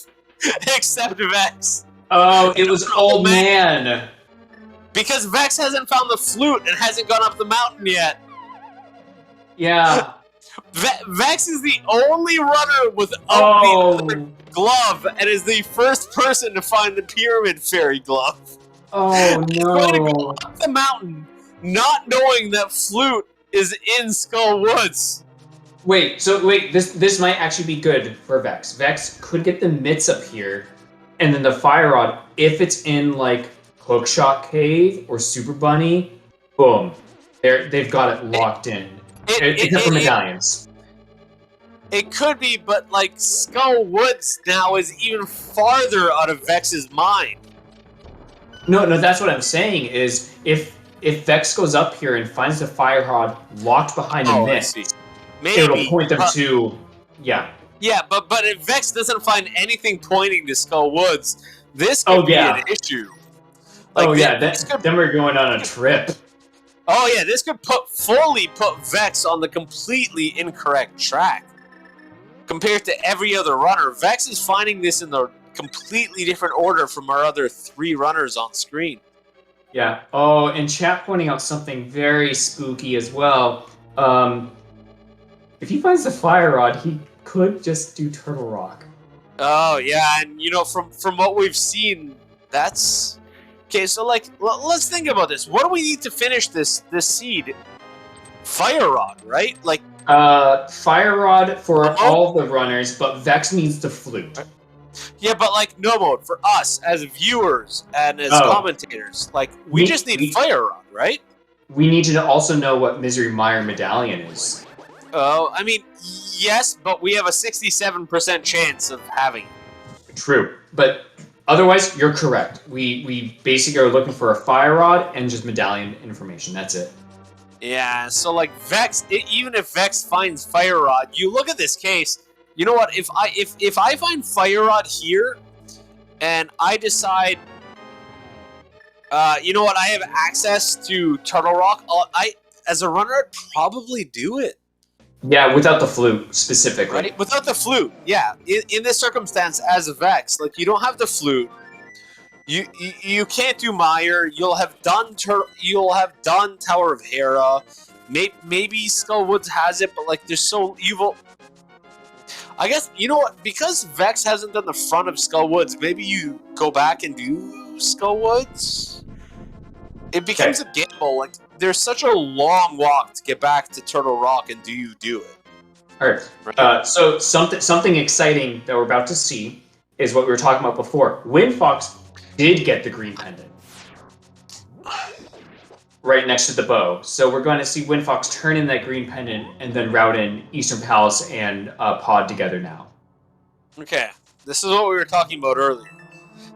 except Vex. Oh, it was Old Man. Because Vex hasn't found the flute and hasn't gone up the mountain yet. Yeah. Vex is the only runner without the other glove, and is the first person to find the Pyramid Fairy glove. Oh, no. He's going to go up the mountain, not knowing that flute is in Skull Woods. Wait, this might actually be good for Vex. Vex could get the mitts up here, and then the Fire Rod, if it's in, like, Hookshot Cave or Super Bunny, boom. They've got it locked in. Except for medallions. It could be, but, like, Skull Woods now is even farther out of Vex's mind. No, that's what I'm saying, is if Vex goes up here and finds the Fire Rod locked behind the mist, it'll point them to... Yeah. Yeah, but if Vex doesn't find anything pointing to Skull Woods, this could be an issue. Like, then we're going on a trip. Oh yeah, this could fully put Vex on the completely incorrect track. Compared to every other runner, Vex is finding this in the completely different order from our other 3 runners on screen. Yeah. Oh, and chat pointing out something very spooky as well. If he finds the Fire Rod, he could just do Turtle Rock. Oh yeah, and you know, from what we've seen, that's... Okay, so like, let's think about this. What do we need to finish this seed? Fire Rod, right? Like, Fire Rod for all the runners, but Vex needs the flute. Yeah, but like no mode for us as viewers and as commentators, like we just need Fire Rod, right? We need to also know what Misery Mire medallion is. Oh, I mean, yes, but we have a 67% chance of having it. True, but Otherwise, you're correct. We basically are looking for a fire rod and just medallion information. That's it. Yeah, so like Vex, even if Vex finds Fire Rod, you look at this case. You know what? If I find Fire Rod here, and I decide, you know what? I have access to Turtle Rock. I as a runner, I'd probably do it. Yeah, without the flute specifically. Right? Without the flute, yeah. In this circumstance, as a Vex, like you don't have the flute. You can't do Mire. You'll have done Tower of Hera. Maybe Skullwoods has it, but like there's so evil. I guess you know what? Because Vex hasn't done the front of Skullwoods, maybe you go back and do Skullwoods. It becomes a gamble. Like there's such a long walk to get back to Turtle Rock, and do you do it? All right. So something exciting that we're about to see is what we were talking about before. Windfox did get the green pendant right next to the bow. So we're going to see Windfox turn in that green pendant and then route in Eastern Palace and Pod together now. Okay, this is what we were talking about earlier.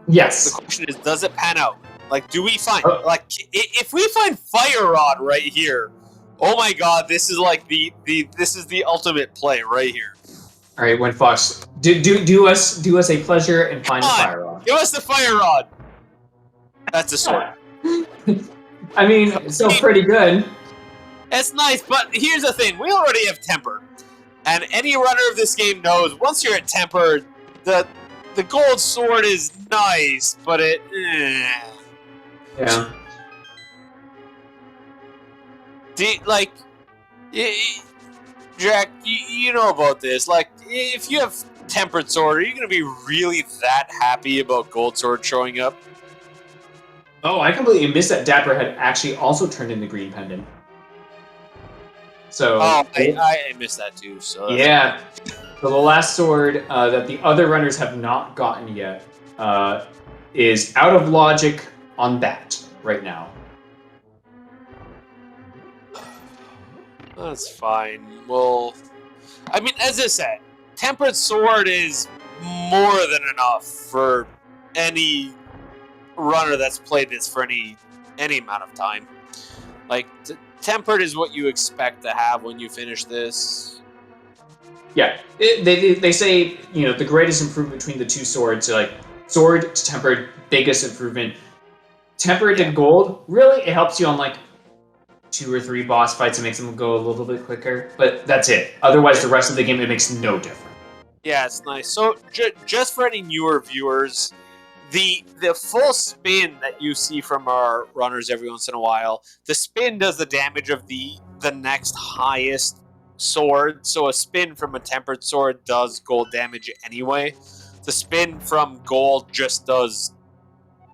Yes. The question is, does it pan out? Like, do we find like if we find Fire Rod right here? Oh my God, this is like this is the ultimate play right here. All right, Windfox, do us a pleasure and find the fire rod. Give us the fire rod. That's a sword. I mean, it's still pretty good. It's nice, but here's the thing: we already have temper, and any runner of this game knows once you're at temper, the gold sword is nice, but it. Yeah. Like, Jack, you know about this. Like, if you have tempered sword, are you going to be really that happy about gold sword showing up? Oh, I completely missed that Dapper had actually also turned in the green pendant. So. Oh, I missed that too. So yeah. So the last sword that the other runners have not gotten yet is out of logic on that right now. That's fine. Well, I mean, as I said, tempered sword is more than enough for any runner that's played this for any amount of time. Like, tempered is what you expect to have when you finish this. Yeah, they say, you know, the greatest improvement between the two swords, like sword to tempered, biggest improvement. Tempered and gold, really, it helps you on like 2 or 3 boss fights. It makes them go a little bit quicker, but that's it. Otherwise, the rest of the game, it makes no difference. Yeah, it's nice. So, just for any newer viewers, the full spin that you see from our runners every once in a while, the spin does the damage of the next highest sword. So a spin from a tempered sword does gold damage anyway. The spin from gold just does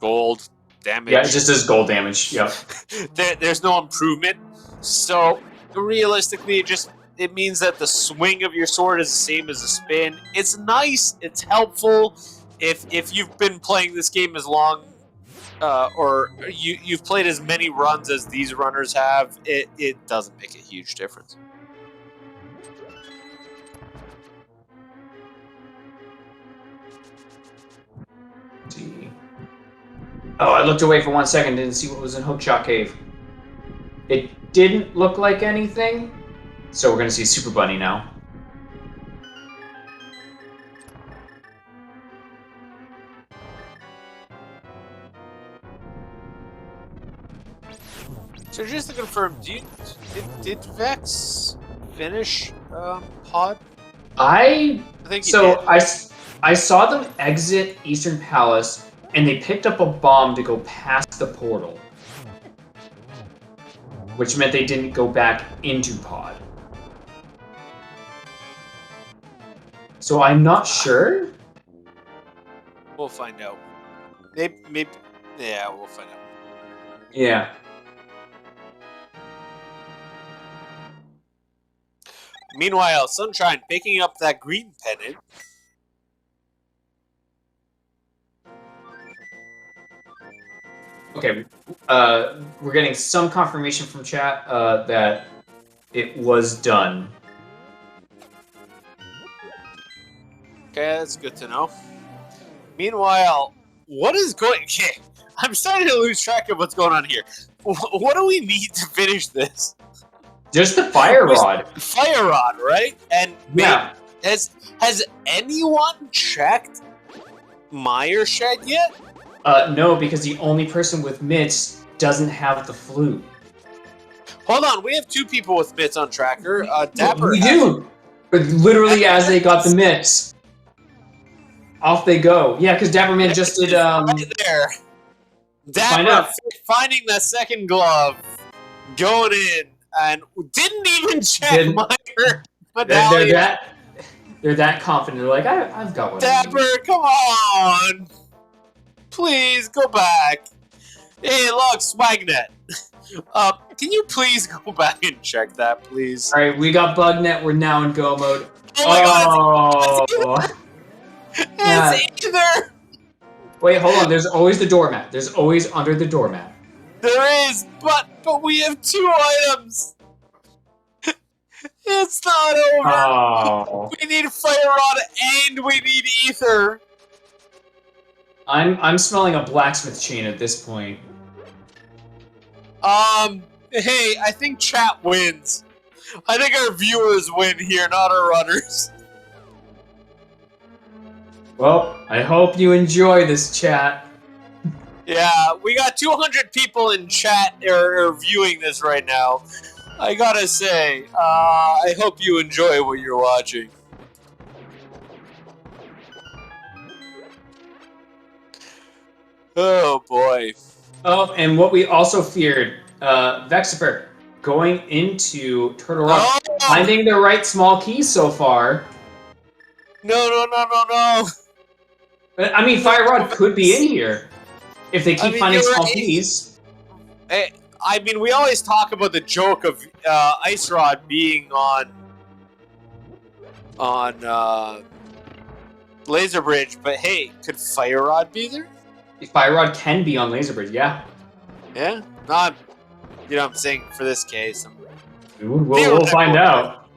gold damage. Yeah, it just does gold damage. Yeah. There's no improvement. So realistically, it means that the swing of your sword is the same as the spin. It's nice. It's helpful. If you've been playing this game as long, or you've played as many runs as these runners have, it doesn't make a huge difference. Oh, I looked away for 1 second, didn't see what was in Hookshot Cave. It didn't look like anything, so we're gonna see Super Bunny now. So just to confirm, did Vex finish Pod? I think so I saw them exit Eastern Palace, and they picked up a bomb to go past the portal, which meant they didn't go back into Pod. So I'm not sure. We'll find out. Maybe yeah, we'll find out. Yeah. Meanwhile, Sunshine picking up that green pendant. Okay, we're getting some confirmation from chat that it was done. Okay, that's good to know. Meanwhile, what is going? Okay, I'm starting to lose track of what's going on here. What do we need to finish this? Just the fire rod. Fire rod, right? And Yeah. has anyone checked Meyer Shed yet? No, because the only person with mitts doesn't have the flute. Hold on, we have 2 people with mitts on tracker. Dapper. We do. Literally, as they got the mitts, off they go. Yeah, because Dapperman just did. Right there. Dapper finding that second glove, going in, and didn't even check Meyer. They're that confident. They're like, I've got one. Dapper, come on, please go back. Hey, look, Swagnet. Can you please go back and check that, please? All right, we got Bugnet. We're now in go mode. Oh my god! It's either. Wait, hold on. There's always the doormat. There's always under the doormat. There is, but we have 2 items. It's not over. Oh. We need Fire Rod and we need Ether. I'm smelling a blacksmith chain at this point. Hey, I think chat wins. I think our viewers win here, not our runners. Well, I hope you enjoy this chat. Yeah, we got 200 people in chat or viewing this right now. I gotta say, I hope you enjoy what you're watching. Oh boy. Oh, and what we also feared, Vexifer going into Turtle Rock, finding the right small keys so far. No. I mean, Fire Rod could be in here if they keep finding small keys. I mean, we always talk about the joke of Ice Rod being on Laser Bridge, but hey, could Fire Rod be there? Fire Rod can be on Laser Bridge, yeah. Yeah, not. You know what I'm saying for this case. We'll find out.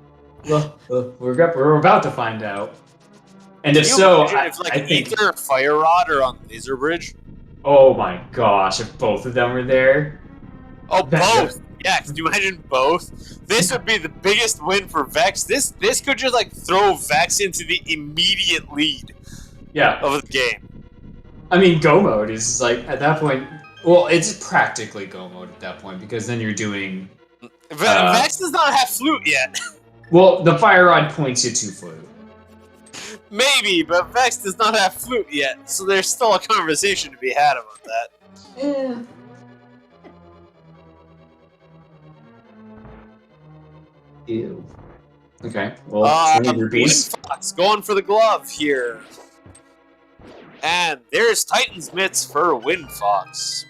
We're about to find out. And if so, I think either Fire Rod or on Laser Bridge. Oh my gosh! If both of them were there. Oh, both. Yeah, could you imagine both? This would be the biggest win for Vex. This could just like throw Vex into the immediate lead. Yeah. Of the game. I mean, go mode is like at that point. Well, it's practically go mode at that point because then you're doing. Vex does not have flute yet. Well, the Fire Rod points you to flute. Maybe, but Vex does not have flute yet, so there's still a conversation to be had about that. Yeah. Ew. Okay. Well, 20 rupees. Fox going for the glove here. And there's Titan's Mitts for Wind Fox.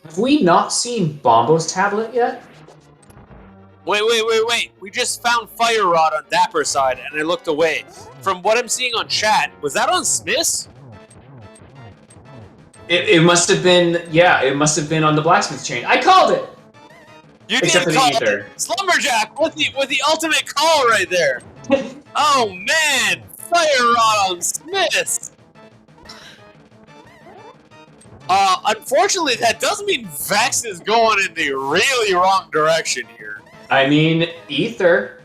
Have we not seen Bombo's tablet yet? Wait. We just found Fire Rod on Dapper's side, and I looked away. From what I'm seeing on chat, was that on Smith's? It must have been, yeah, it must have been on the blacksmith chain. I called it! You Except did for call the ether. it. Slumberjack with the ultimate call right there. Oh man, Fire Rod on Smith's. Unfortunately, that does mean Vex is going in the really wrong direction here. I mean, ether.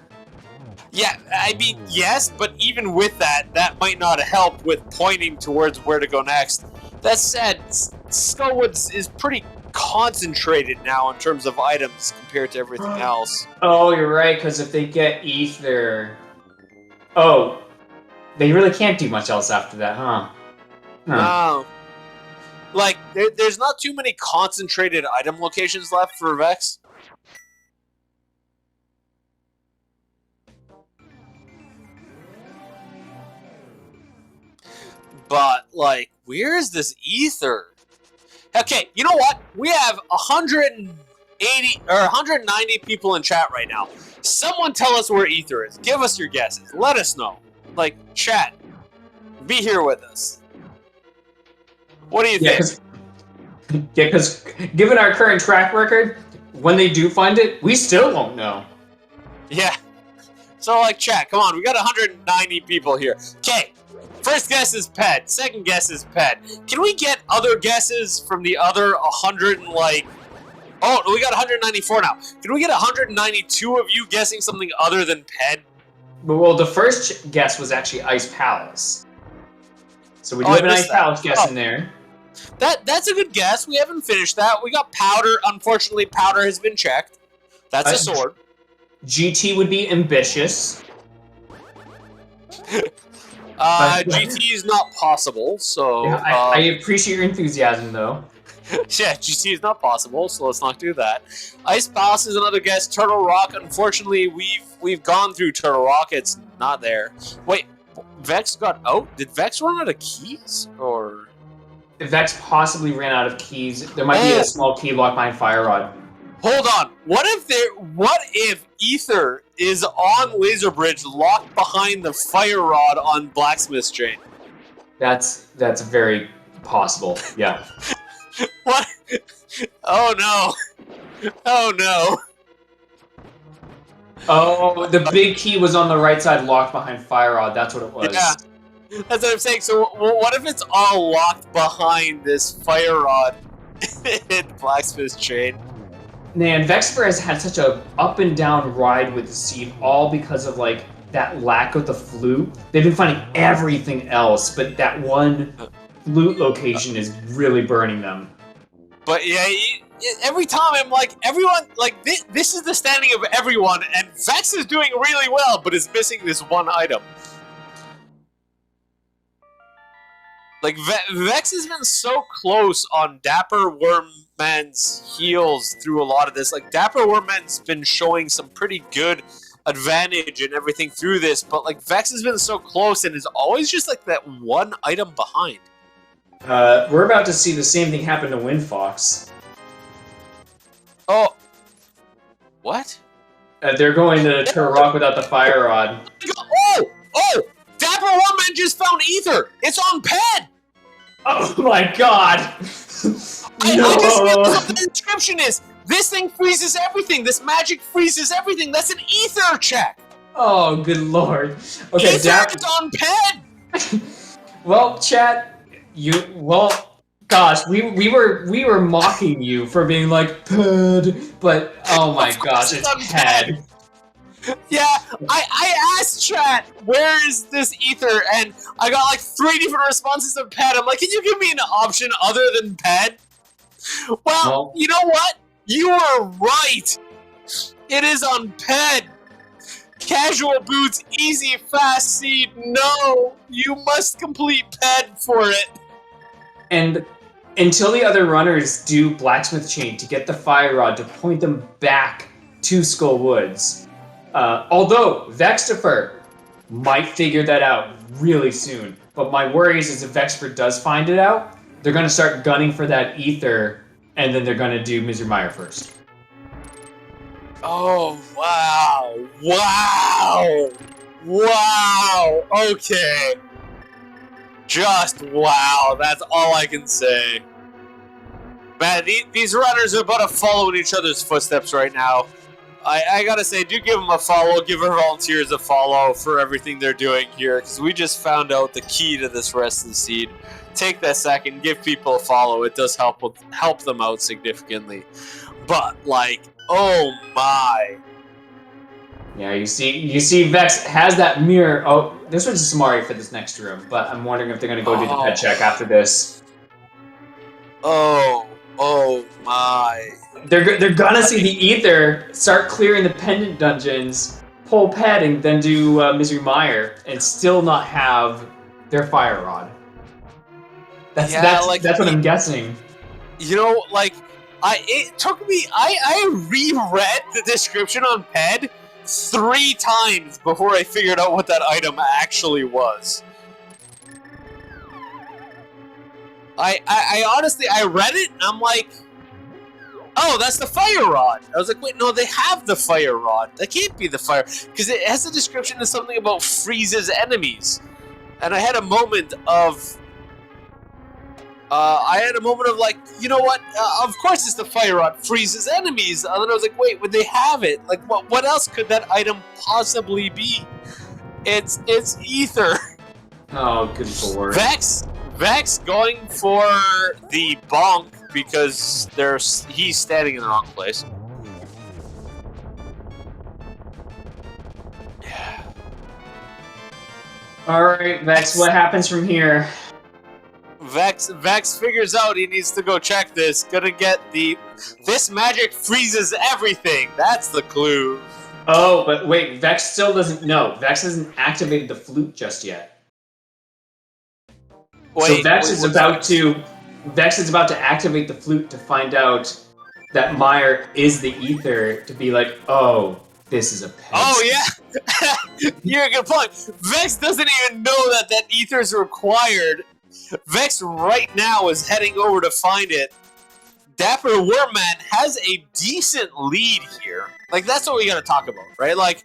Yeah, I mean, yes, but even with that, that might not help with pointing towards where to go next. That said, Skullwoods is pretty concentrated now in terms of items compared to everything else. Oh, you're right, because if they get ether... Oh, they really can't do much else after that, huh? No. Like, there's not too many concentrated item locations left for Vex. But, like, where is this ether? Okay, you know what? We have 180 or 190 people in chat right now. Someone tell us where ether is. Give us your guesses. Let us know. Like, chat. Be here with us. What do you think? Yeah, because given our current track record, when they do find it, we still won't know. Yeah. So, like, chat, come on, we got 190 people here. Okay, first guess is Ped, second guess is Ped. Can we get other guesses from the other 100 and, like... Oh, we got 194 now. Can we get 192 of you guessing something other than Ped? Well, the first guess was actually Ice Palace. So we do have an Ice Palace guess in there. That's a good guess. We haven't finished that. We got Powder. Unfortunately, Powder has been checked. That's a sword. GT would be ambitious. GT is not possible, so... Yeah, I appreciate your enthusiasm, though. Yeah, GT is not possible, so let's not do that. Ice Palace is another guess. Turtle Rock, unfortunately, we've gone through Turtle Rock. It's not there. Wait, Vex got out? Did Vex run out of keys? Or... Vex possibly ran out of keys. There might be a small key locked behind Fire Rod. Hold on. What if Ether is on Laser Bridge locked behind the Fire Rod on Blacksmith's Chain? That's very possible. Yeah. What? Oh no. Oh no. Oh, the big key was on the right side locked behind Fire Rod. That's what it was. Yeah. That's what I'm saying. So what if it's all locked behind this Fire Rod in Blacksmith's Chain? Man, Vexper has had such a up and down ride with the seed, all because of like that lack of the flute. They've been finding everything else, but that one flute location is really burning them. But yeah, every time I'm like, everyone, like this is the standing of everyone, and Vex is doing really well, but is missing this one item. Like, Vex has been so close on Dapper Wormman's heels through a lot of this. Like, Dapper Wormman's been showing some pretty good advantage and everything through this, but, like, Vex has been so close and is always just, like, that one item behind. We're about to see the same thing happen to Windfox. Oh. What? They're going to Turtle Rock without the Fire Rod. Oh! Dapper Wormman just found Ether! It's on Ped! Oh my god! I just realized what the description is! This thing freezes everything! This magic freezes everything! That's an Ether check! Oh, good lord. Okay, Ether is on Ped! Well, chat, gosh, we were mocking you for being like, Ped, but oh my gosh, it's Ped. Yeah, I asked chat, where is this Ether? And I got like 3 different responses of Ped. I'm like, can you give me an option other than Ped? Well, you know what? You were right. It is on Ped. Casual boots, easy, fast seed. No, you must complete Ped for it. And until the other runners do Blacksmith Chain to get the Fire Rod to point them back to Skull Woods. Although Vextifer might figure that out really soon, but my worries is if Vextifer does find it out, they're going to start gunning for that Ether, and then they're going to do Misery Mire first. Oh, wow. Wow. Wow. Okay. Just wow. That's all I can say. Man, these runners are about to follow in each other's footsteps right now. I gotta say, do give them a follow, give our volunteers a follow for everything they're doing here, because we just found out the key to this rest of the seed. Take that second, give people a follow. It does help them out significantly. But, like, oh my. Yeah, you see Vex has that mirror. Oh, this one's Samari for this next room, but I'm wondering if they're going to go do the pet check after this. Oh my. They're gonna see the Ether, start clearing the pendant dungeons, pull Ped, and then do Misery Mire, and still not have their Fire Rod. That's what I'm guessing. You know, like, it took me. I reread the description on Ped 3 times before I figured out what that item actually was. I honestly, I read it and I'm like, oh, that's the Fire Rod. I was like, wait, no, they have the Fire Rod. That can't be the Fire, because it has a description of something about freezes enemies. And I had a moment of, I had a moment of like, you know what? Of course, it's the fire rod freezes enemies. And then I was like, wait, would they have it? Like, what else could that item possibly be? It's ether. Oh, good lord. Vex going for the bonk because he's standing in the wrong place. Alright, Vex, what happens from here? Vex figures out he needs to go check this. Gonna get this magic freezes everything. That's the clue. Oh, but wait, Vex still doesn't know. Vex hasn't activated the flute just yet. So Vex is about to activate the flute to find out that Meyer is the ether, to be like, oh, this is a pet. Oh yeah, you're a good point. Vex doesn't even know that ether is required. Vex right now is heading over to find it. Dapper Wormman has a decent lead here. Like, that's what we gotta talk about, right? Like,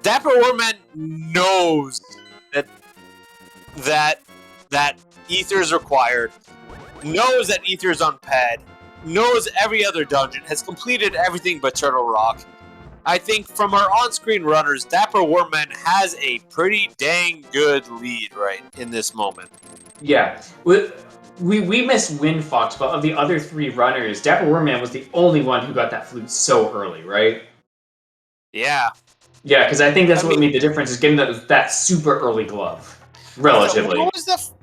Dapper Wormman knows that ether is required, knows that ether is on pad, knows every other dungeon, has completed everything but Turtle Rock. I think from our on-screen runners, Dapper Wormman has a pretty dang good lead right in this moment. Yeah. We missed Windfox, but of the other three runners, Dapper Wormman was the only one who got that flute so early, right? Yeah. Yeah, because I think that's what made the difference, is getting that super early glove, relatively.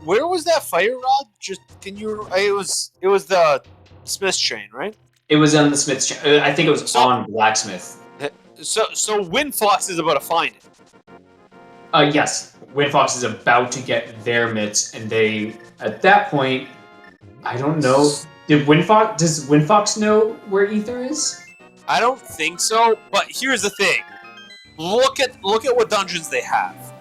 Where was that fire rod? Just can you? It was the Smith's chain, right? It was on the Smith's chain. I think it was on Blacksmith. So Windfox is about to find it. Yes, Windfox is about to get their mitts, and they, at that point, I don't know. Does Windfox know where ether is? I don't think so. But here's the thing: look at what dungeons they have.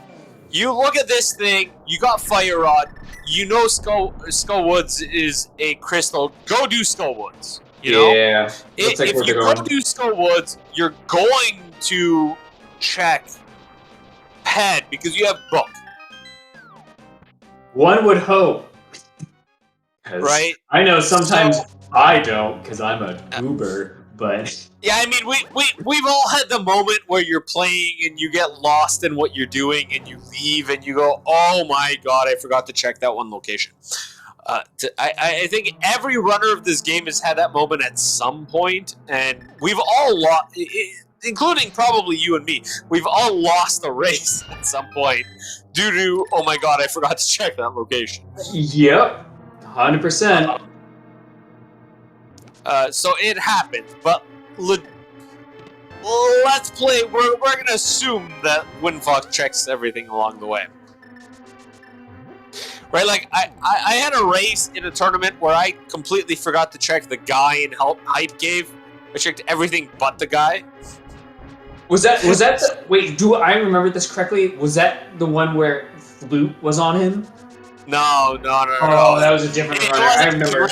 You look at this thing. You got Fire Rod. You know Skullwoods is a crystal. Go do Skullwoods. You know? Yeah. If you go do Skullwoods, you're going to check Ped because you have book. One would hope. Right? I know sometimes I don't because I'm a goober, but yeah, I mean we've all had the moment where you're playing and you get lost in what you're doing and you leave and you go, oh my god, I forgot to check that one location. I think every runner of this game has had that moment at some point, and we've all lost, including probably you and me. We've all lost a race at some point due to, oh my god, I forgot to check that location. Yep, 100%. So it happened, but let's play. We're gonna assume that Windfox checks everything along the way. Right, like I had a race in a tournament where I completely forgot to check the guy in Hype Cave. I checked everything but the guy. Was that wait, do I remember this correctly? Was that the one where Flute was on him? No. Oh, that was a different runner. I remember.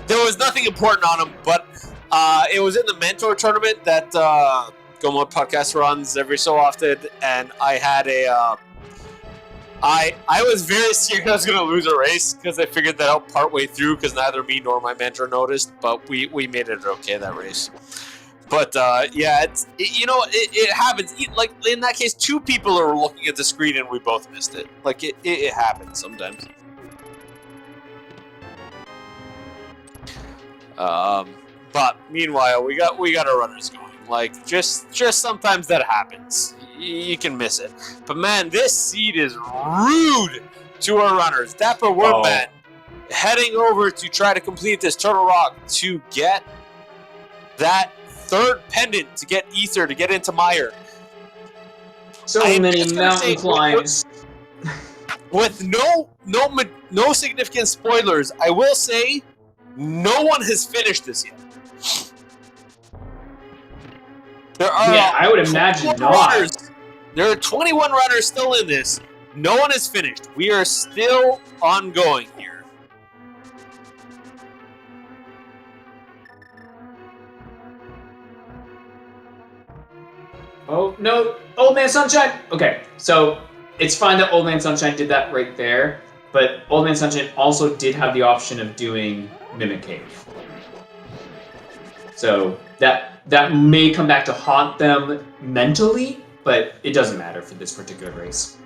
There was nothing important on him, but it was in the Mentor tournament that Gomo Podcast runs every so often, and I had a. I was very scared I was going to lose a race because I figured that out partway through because neither me nor my mentor noticed, but we made it okay that race. But yeah, it happens. Like in that case, two people are looking at the screen and we both missed it. Like it happens sometimes. But meanwhile, we got our runners going. Like just sometimes that happens. You can miss it. But man, this seed is rude to our runners. Dapper Wormman heading over to try to complete this Turtle Rock to get that third pendant to get Ether to get into Meyer. So many mountain climbs. With no significant spoilers, I will say no one has finished this yet. I would imagine not. There are 21 runners still in this. No one is finished. We are still ongoing here. Oh, no. Old Man Sunshine. Okay, so it's fine that Old Man Sunshine did that right there. But Old Man Sunshine also did have the option of doing Mimic Cave. So that may come back to haunt them mentally, but it doesn't matter for this particular race.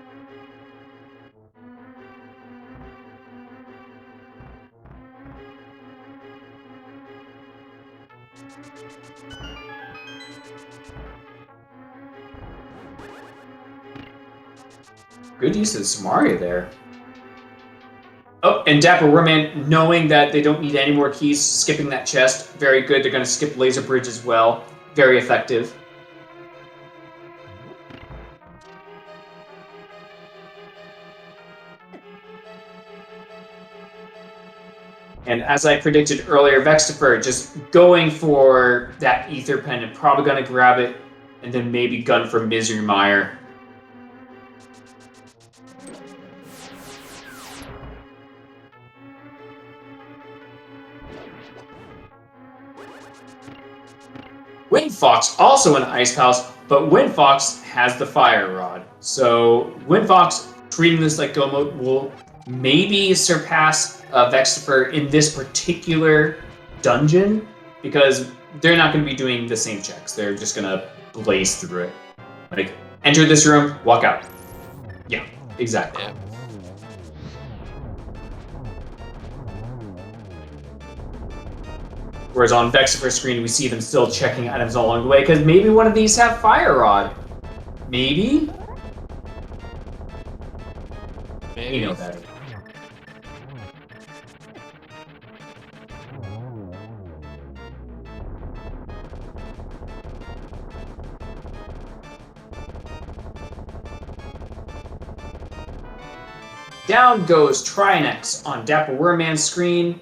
Good use of Samaria there. Oh, and Dapper Warman, knowing that they don't need any more keys, skipping that chest. Very good. They're going to skip Laser Bridge as well. Very effective. And as I predicted earlier, Vextifer just going for that Ether Pendant, probably going to grab it, and then maybe gun for Misery Mire. Windfox also in Ice Palace, but Windfox has the Fire Rod. So Windfox treating this like Go Mode will maybe surpass Vextifer in this particular dungeon, because they're not going to be doing the same checks. They're just going to blaze through it. Like, enter this room, walk out. Yeah, exactly. Yeah. Whereas on Vextifer's screen, we see them still checking items all along the way, because maybe one of these have Fire Rod. Maybe? Maybe. You know better. Down goes Trinex on Dapper Wormman's screen.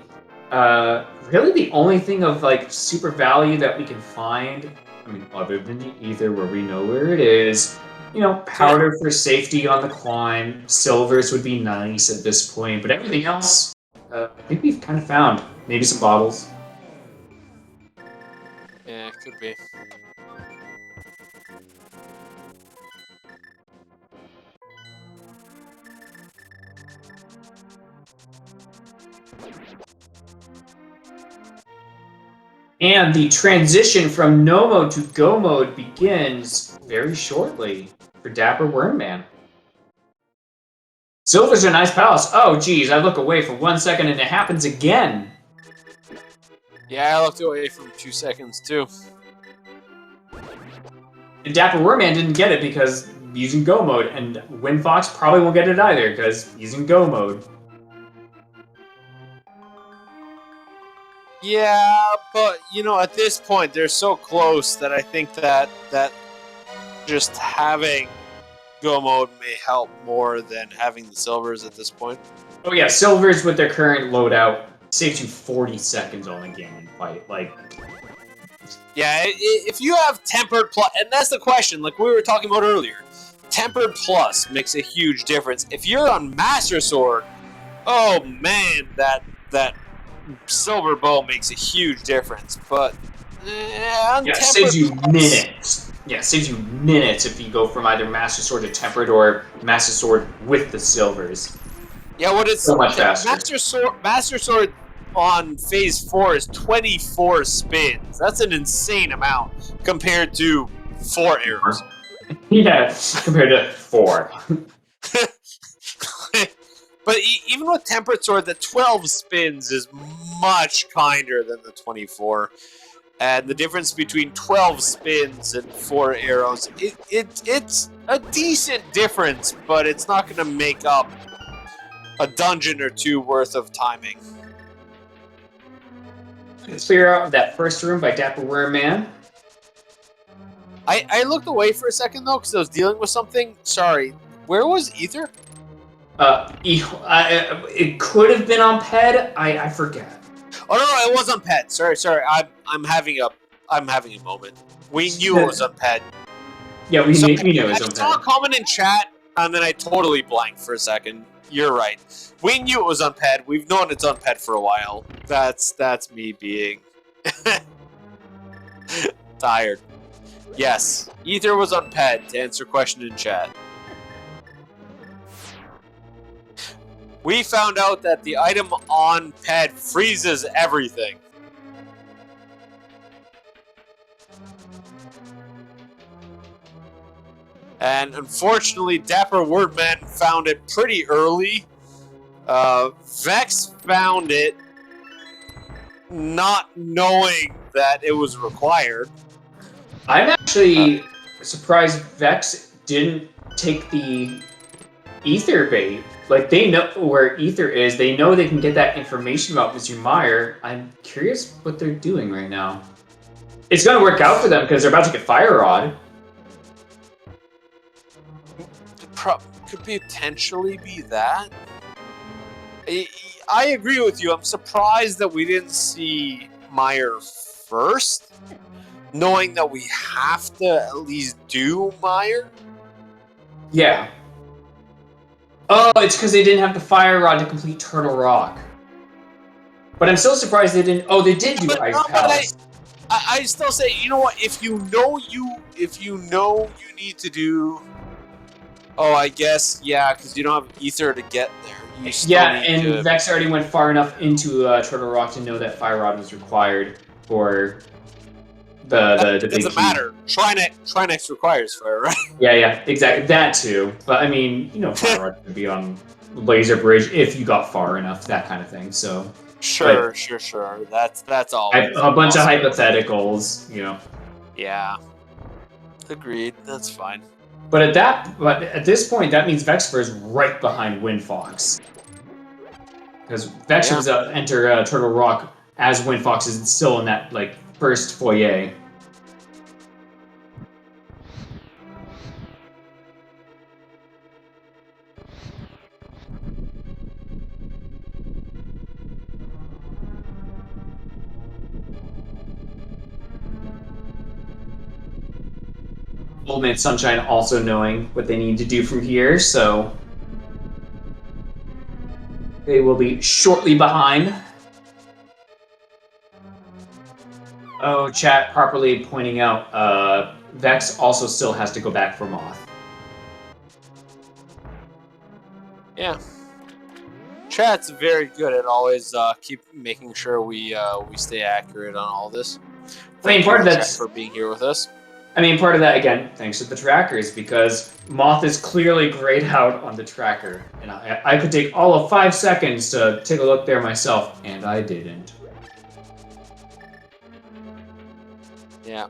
Really the only thing of like super value that we can find, I mean, other than the Ether where we know where it is, you know, powder for safety on the climb, silvers would be nice at this point, but everything else, I think we've kind of found. Maybe some bottles. Yeah, it could be. And the transition from no mode to go mode begins very shortly for Dapper Wormman. Silver's a nice palace. Oh, geez, I look away for 1 second and it happens again. Yeah, I looked away for 2 seconds too. And Dapper Wormman didn't get it because using go mode, and Windfox probably won't get it either because using go mode. Yeah, but you know, at this point, they're so close that I think that just having go mode may help more than having the silvers at this point. Oh yeah, silvers with their current loadout saves you 40 seconds on the game fight. Like, yeah, if you have tempered plus, and that's the question, like we were talking about earlier, tempered plus makes a huge difference. If you're on Master Sword, oh man, that silver bow makes a huge difference. But yeah, it saves you minutes. Yeah, it saves you minutes if you go from either Master Sword to tempered or Master Sword with the silvers. Yeah, what it's so much faster. Master Sword on Phase 4 is 24 spins. That's an insane amount compared to 4 arrows. Yeah, compared to 4. But even with Tempered Sword, the 12 spins is much kinder than the 24. And the difference between 12 spins and 4 arrows, it's a decent difference, but it's not going to make up a dungeon or two worth of timing. Let's figure out that first room by Dapper Wormman. I looked away for a second, though, because I was dealing with something. Sorry, where was Ether? It could have been on Ped. I forget. Oh no, it was on Ped. Sorry. I'm having a moment. We knew it was on Ped. Yeah, we knew it was on Ped. I saw a comment in chat, and then I totally blanked for a second. You're right. We knew it was on Ped. We've known it's on Ped for a while. That's me being tired. Yes, Ether was on Ped, to answer question in chat. we found out that the item on pad freezes everything. And unfortunately, Dapper Wordman found it pretty early. Vex found it not knowing that it was required. I'm actually surprised Vex didn't take the ether bait. Like, they know where ether is. They know they can get that information about Mr. Meyer. I'm curious what they're doing right now. It's going to work out for them because they're about to get Fire Rod. Could potentially be that. I agree with you. I'm surprised that we didn't see Meyer first, knowing that we have to at least do Meyer. Yeah. Oh, it's because they didn't have the Fire Rod to complete Turtle Rock. But I'm still surprised they didn't. Oh, they did do Ice Palace. I still say, you know what? If you know you need to do. Oh, I guess yeah, because you don't have ether to get there. Yeah, and Vex already went far enough into Turtle Rock to know that Fire Rod was required for the big doesn't matter. Trinex requires Fire Rod. Yeah, exactly. That too. But I mean, Fire Rod could be on Laser Bridge if you got far enough, that kind of thing. So sure. That's all. A bunch of hypotheticals, Yeah. Agreed. That's fine. But at this point, that means Vexper is right behind Windfox. Because Vexper was enter Turtle Rock as Windfox is still in that first foyer. Old Man Sunshine also knowing what they need to do from here, so they will be shortly behind. Oh, chat properly pointing out, Vex also still has to go back for Moth. Yeah. Chat's very good at always keep making sure we stay accurate on all this. Thank part of that's for being here with us. Part of that, again, thanks to the trackers, because Moth is clearly grayed out on the tracker. And I could take all of 5 seconds to take a look there myself, and I didn't. Yeah.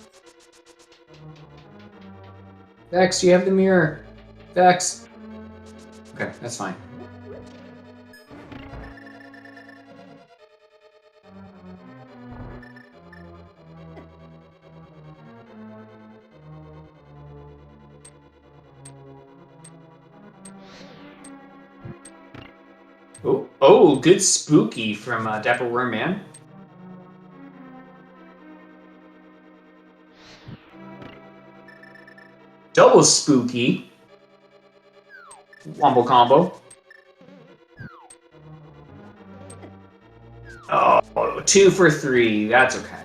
Vex, you have the mirror. Vex. Okay, that's fine. Oh, good spooky from Dapper Wormman. Double spooky. Wombo combo. Oh, 2 for 3. That's okay.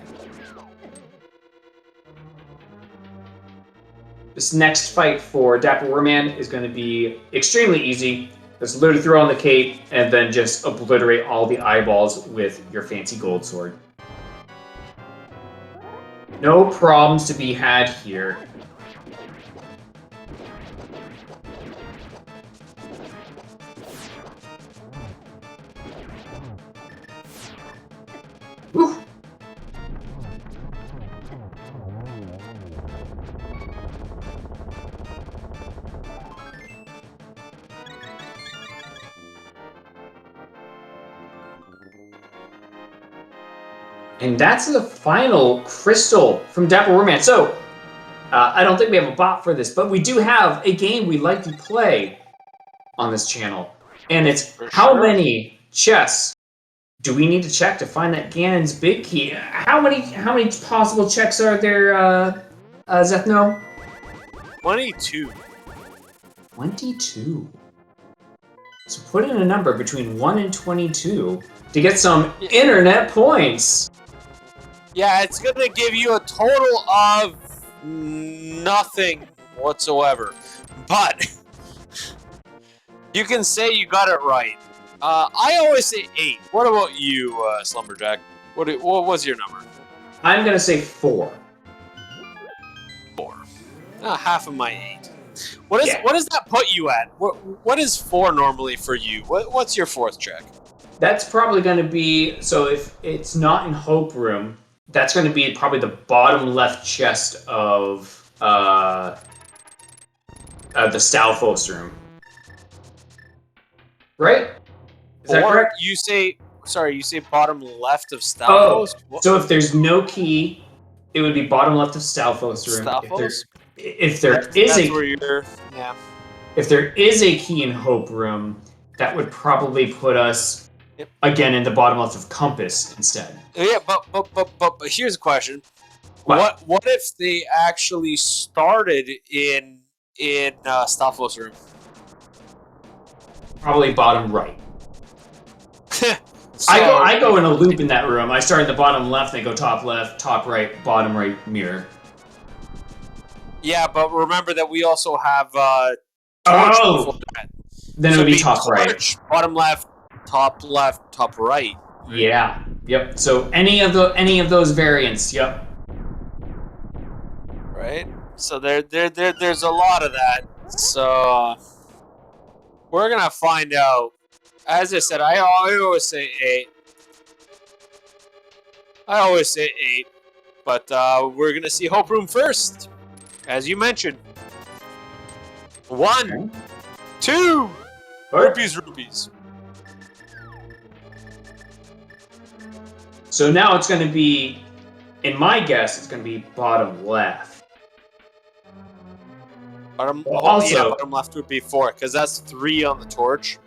This next fight for Dapper Wormman is going to be extremely easy. Just literally throw on the cape and then just obliterate all the eyeballs with your fancy gold sword. No problems to be had here. Whew. And that's the final crystal from Dapper Wormman. So, I don't think we have a bot for this, but we do have a game we like to play on this channel. And it's how many chests do we need to check to find that Ganon's big key? How many possible checks are there, Zethno? 22. 22. So put in a number between 1 and 22 to get some internet points. Yeah, it's going to give you a total of nothing whatsoever. But you can say you got it right. I always say 8. What about you, Slumberjack? What was your number? I'm gonna say 4. 4. Half of my 8. What Yeah. does that put you at? What is 4 normally for you? What's your 4th check? That's probably gonna be, so if it's not in Hope Room, that's gonna be probably the bottom left chest of the Stalfos room. Right? Is that Or correct? you say bottom left of Oh, Stalfos? so if there's no key, it would be bottom left of Stalfos room. Stalfos? If there is That's a where you're. Yeah. if there is a key in Hope Room, that would probably put us again in the bottom left of Compass instead. Yeah, but here's a question. What? What if they actually started in Stalfos room? Probably bottom right. So, I go in a loop in that room. I start in the bottom left, and I go top left, top right, bottom right mirror. Yeah, but remember that we also have torch Oh! before that. Then it would be top torch, right. bottom left, top right. Yeah. Yep. So any of those variants. Yep. Right. So there's a lot of that. So we're gonna find out. As I said, I always say 8. I always say 8, but we're gonna see Hope Room first, as you mentioned. 1, Okay. 2, rupees. So now it's going to be, in my guess, it's going to be bottom left. Bottom left would be 4, because that's 3 on the torch.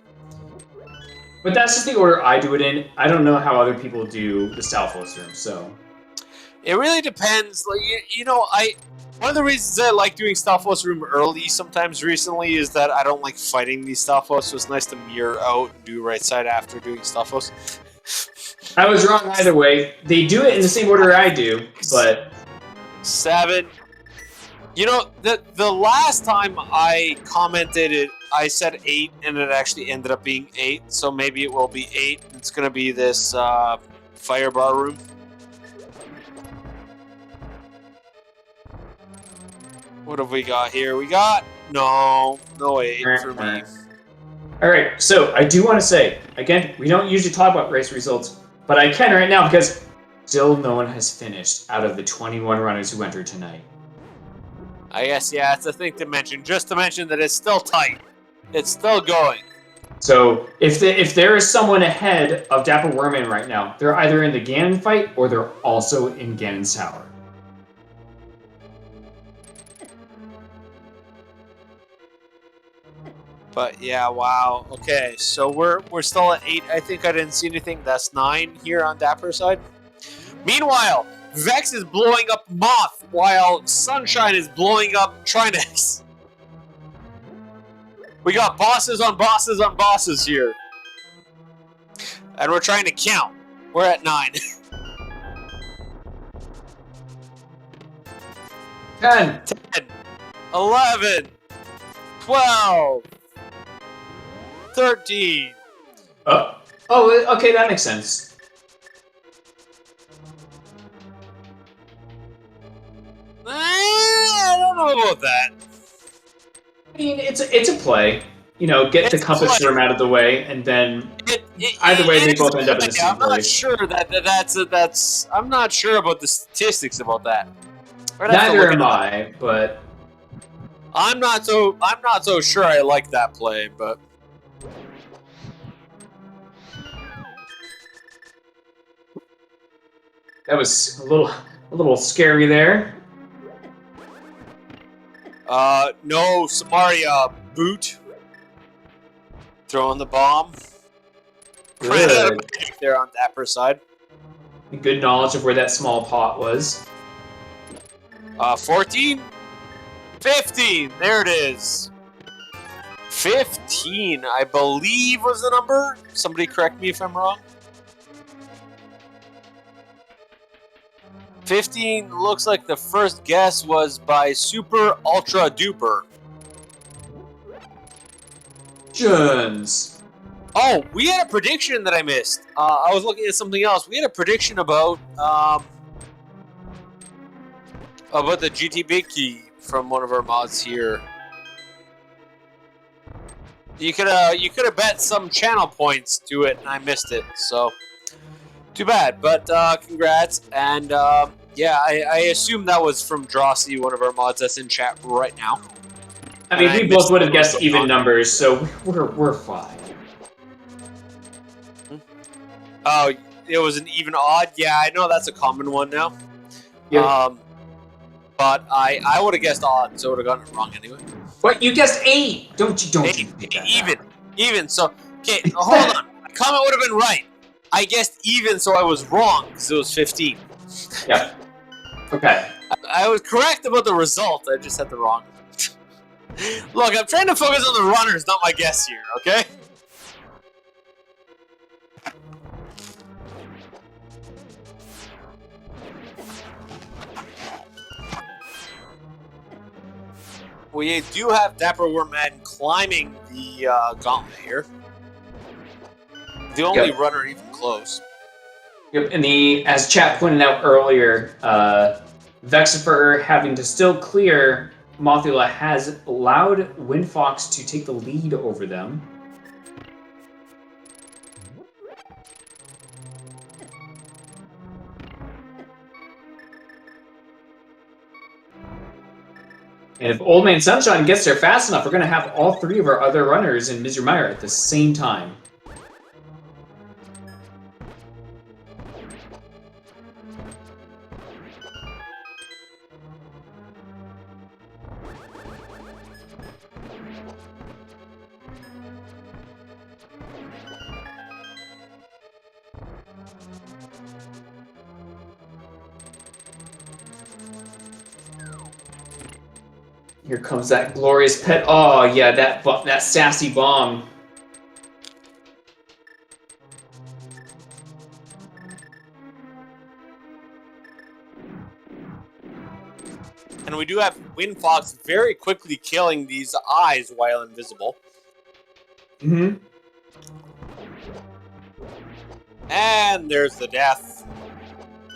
But that's just the order I do it in. I don't know how other people do the Stalfos room, so. It really depends. Like one of the reasons I like doing Stalfos room early sometimes recently is that I don't like fighting these Stalfos, so it's nice to mirror out and do right side after doing Stalfos. I was wrong either way. They do it in the same order I do, but 7. You know, the last time I commented it, I said 8, and it actually ended up being 8, so maybe it will be 8. It's going to be this fire bar room. What have we got here? We got... No 8 for me. Alright, so I do want to say, again, we don't usually talk about race results, but I can right now because still no one has finished out of the 21 runners who entered tonight. I guess, yeah, it's a thing to mention. Just to mention that it's still tight. It's still going. So if there is someone ahead of Dapper Wormman right now, they're either in the Ganon fight or they're also in Ganon's Tower. But yeah, wow. Okay, so we're still at 8. I think I didn't see anything. That's 9 here on Dapper's side. Meanwhile, Vex is blowing up Moth while Sunshine is blowing up Trinex. We got bosses on bosses on bosses here. And we're trying to count. We're at 9. 10, 10, 11, 12, 13. Oh, okay, that makes sense. I don't know about that. I mean, it's a play. You know, get the compass room out of the way, and then either way, they both end up in the same place. I'm not sure that's. I'm not sure about the statistics about that. Neither am I, but I'm not so sure I like that play, but. That was a little scary there. No, Samaria boot. Throwing the bomb. Good. There on Dapper's side. Good knowledge of where that small pot was. 14? 15! There it is. 15, I believe, was the number. Somebody correct me if I'm wrong. 15 looks like the first guess was by Super Ultra Duper. Jones. Oh, we had a prediction that I missed. I was looking at something else. We had a prediction about the GT Big Key from one of our mods here. You could have bet some channel points to it, and I missed it. So too bad. But congrats, and yeah, I assume that was from Drosy, one of our mods that's in chat right now. I mean, we both would have guessed even numbers, so we're fine. Oh, it was an even odd. Yeah, I know that's a common one now. Yeah. But I would have guessed odd, so I would have gotten it wrong anyway. What? You guessed 8! Don't you even. So okay, hold on. My comment would have been right. I guessed even, so I was wrong because it was 15. Yeah. Okay. I was correct about the result. I just had the wrong. Look, I'm trying to focus on the runners, not my guess here. Okay. We do have Dapper Wormad climbing the gauntlet here. The only runner even close. Yep, and as chat pointed out earlier, Vexifer having to still clear Mothula has allowed Windfox to take the lead over them. And if Old Man Sunshine gets there fast enough, we're going to have all 3 of our other runners in Mizrameyer at the same time. Here comes that glorious pet. Oh yeah, that sassy bomb. And we do have Windfox very quickly killing these eyes while invisible. Mm-hmm. And there's the death.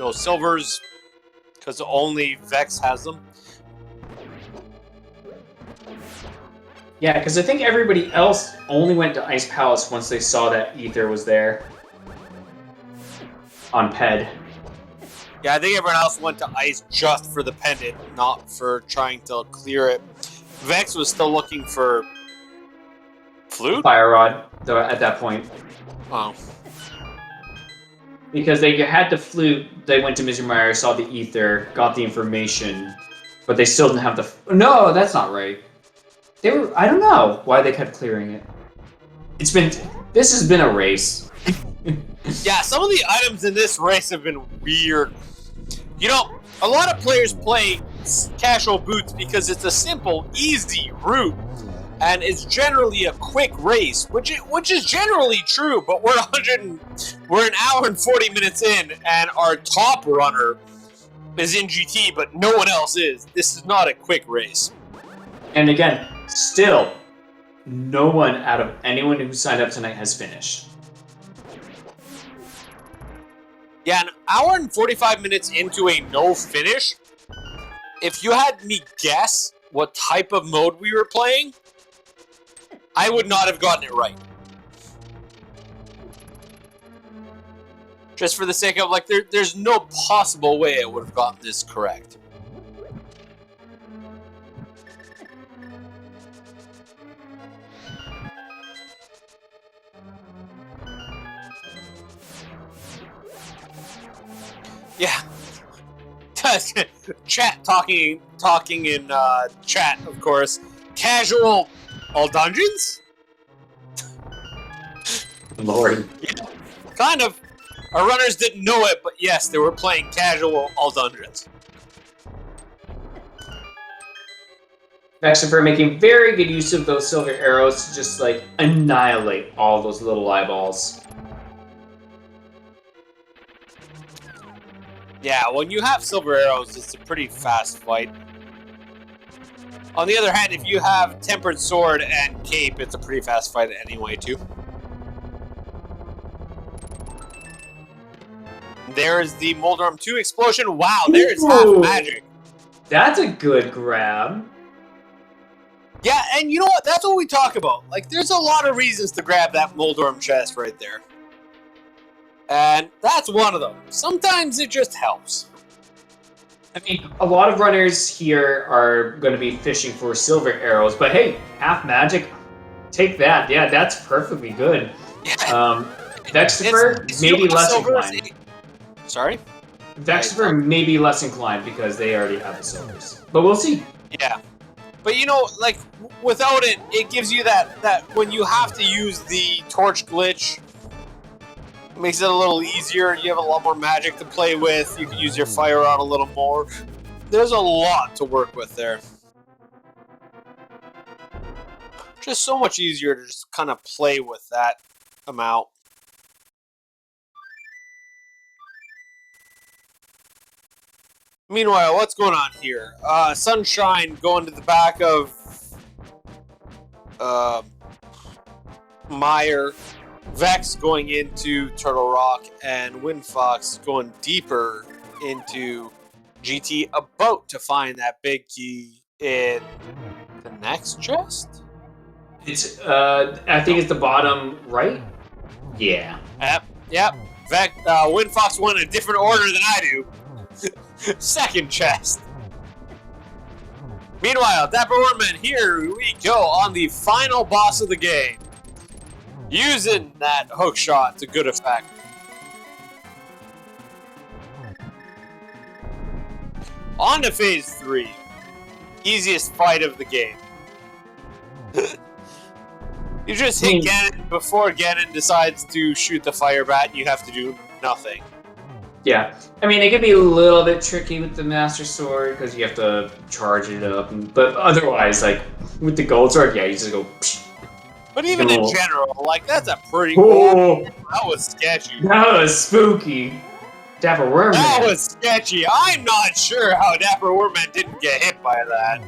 No silvers, because only Vex has them. Yeah, because I think everybody else only went to Ice Palace once they saw that Ether was there. On Ped. Yeah, I think everyone else went to Ice just for the pendant, not for trying to clear it. Vex was still looking for Flute? Fire Rod, though, at that point. Oh. Because they had the Flute, they went to Mizrameyer, saw the Ether, got the information, but they still didn't have the... No, that's not right. They were... I don't know why they kept clearing it. It's been... This has been a race. Yeah, some of the items in this race have been weird. You know, a lot of players play casual boots because it's a simple, easy route, and it's generally a quick race, which is generally true. But we're an hour and 40 minutes in, and our top runner is in GT, but no one else is. This is not a quick race. And again, still, no one out of anyone who signed up tonight has finished. Yeah, an hour and 45 minutes into a no finish, if you had me guess what type of mode we were playing, I would not have gotten it right. Just for the sake of, like, there's no possible way I would have gotten this correct. Yeah. Chat talking in chat, of course. Casual all dungeons? Lord. Yeah, kind of. Our runners didn't know it, but yes, they were playing casual all dungeons. Vexifer making very good use of those silver arrows to just, like, annihilate all those little eyeballs. Yeah, when you have silver arrows, it's a pretty fast fight. On the other hand, if you have Tempered Sword and Cape, it's a pretty fast fight anyway, too. There's the Moldarm 2 explosion. Wow, there's half Ooh. magic. That's a good grab. Yeah, and you know what? That's what we talk about. Like, there's a lot of reasons to grab that Moldarm chest right there. And that's one of them. Sometimes it just helps. I mean, a lot of runners here are going to be fishing for silver arrows, but hey, half magic, take that. Yeah, that's perfectly good. Vextifer, maybe less inclined. Sorry? Vextifer may be less inclined because they already have the silvers. But we'll see. Yeah. But you know, like, without it, it gives you that when you have to use the torch glitch, it makes it a little easier. You have a lot more magic to play with. You can use your fire rod a little more. There's a lot to work with there. Just so much easier to just kind of play with that amount. Meanwhile, what's going on here? Sunshine going to the back of Meyer, Vex going into Turtle Rock, and Windfox going deeper into GT, about to find that big key in the next chest? It's I think it's the bottom right. Yeah. Yep. Windfox went in a different order than I do. Second chest. Meanwhile, Dapper Wormman, here we go on the final boss of the game. Using that hook shot to good effect. On to phase 3. Easiest fight of the game. You just hit Ganon before Ganon decides to shoot the fire bat, and you have to do nothing. Yeah, I mean, it can be a little bit tricky with the Master Sword because you have to charge it up, but otherwise, like, with the Gold Sword, yeah, you just go... Psh. But even in general, like, that's a pretty cool... That was sketchy. That was spooky. Dapper Wormman. That was sketchy. I'm not sure how Dapper Wormman didn't get hit by that.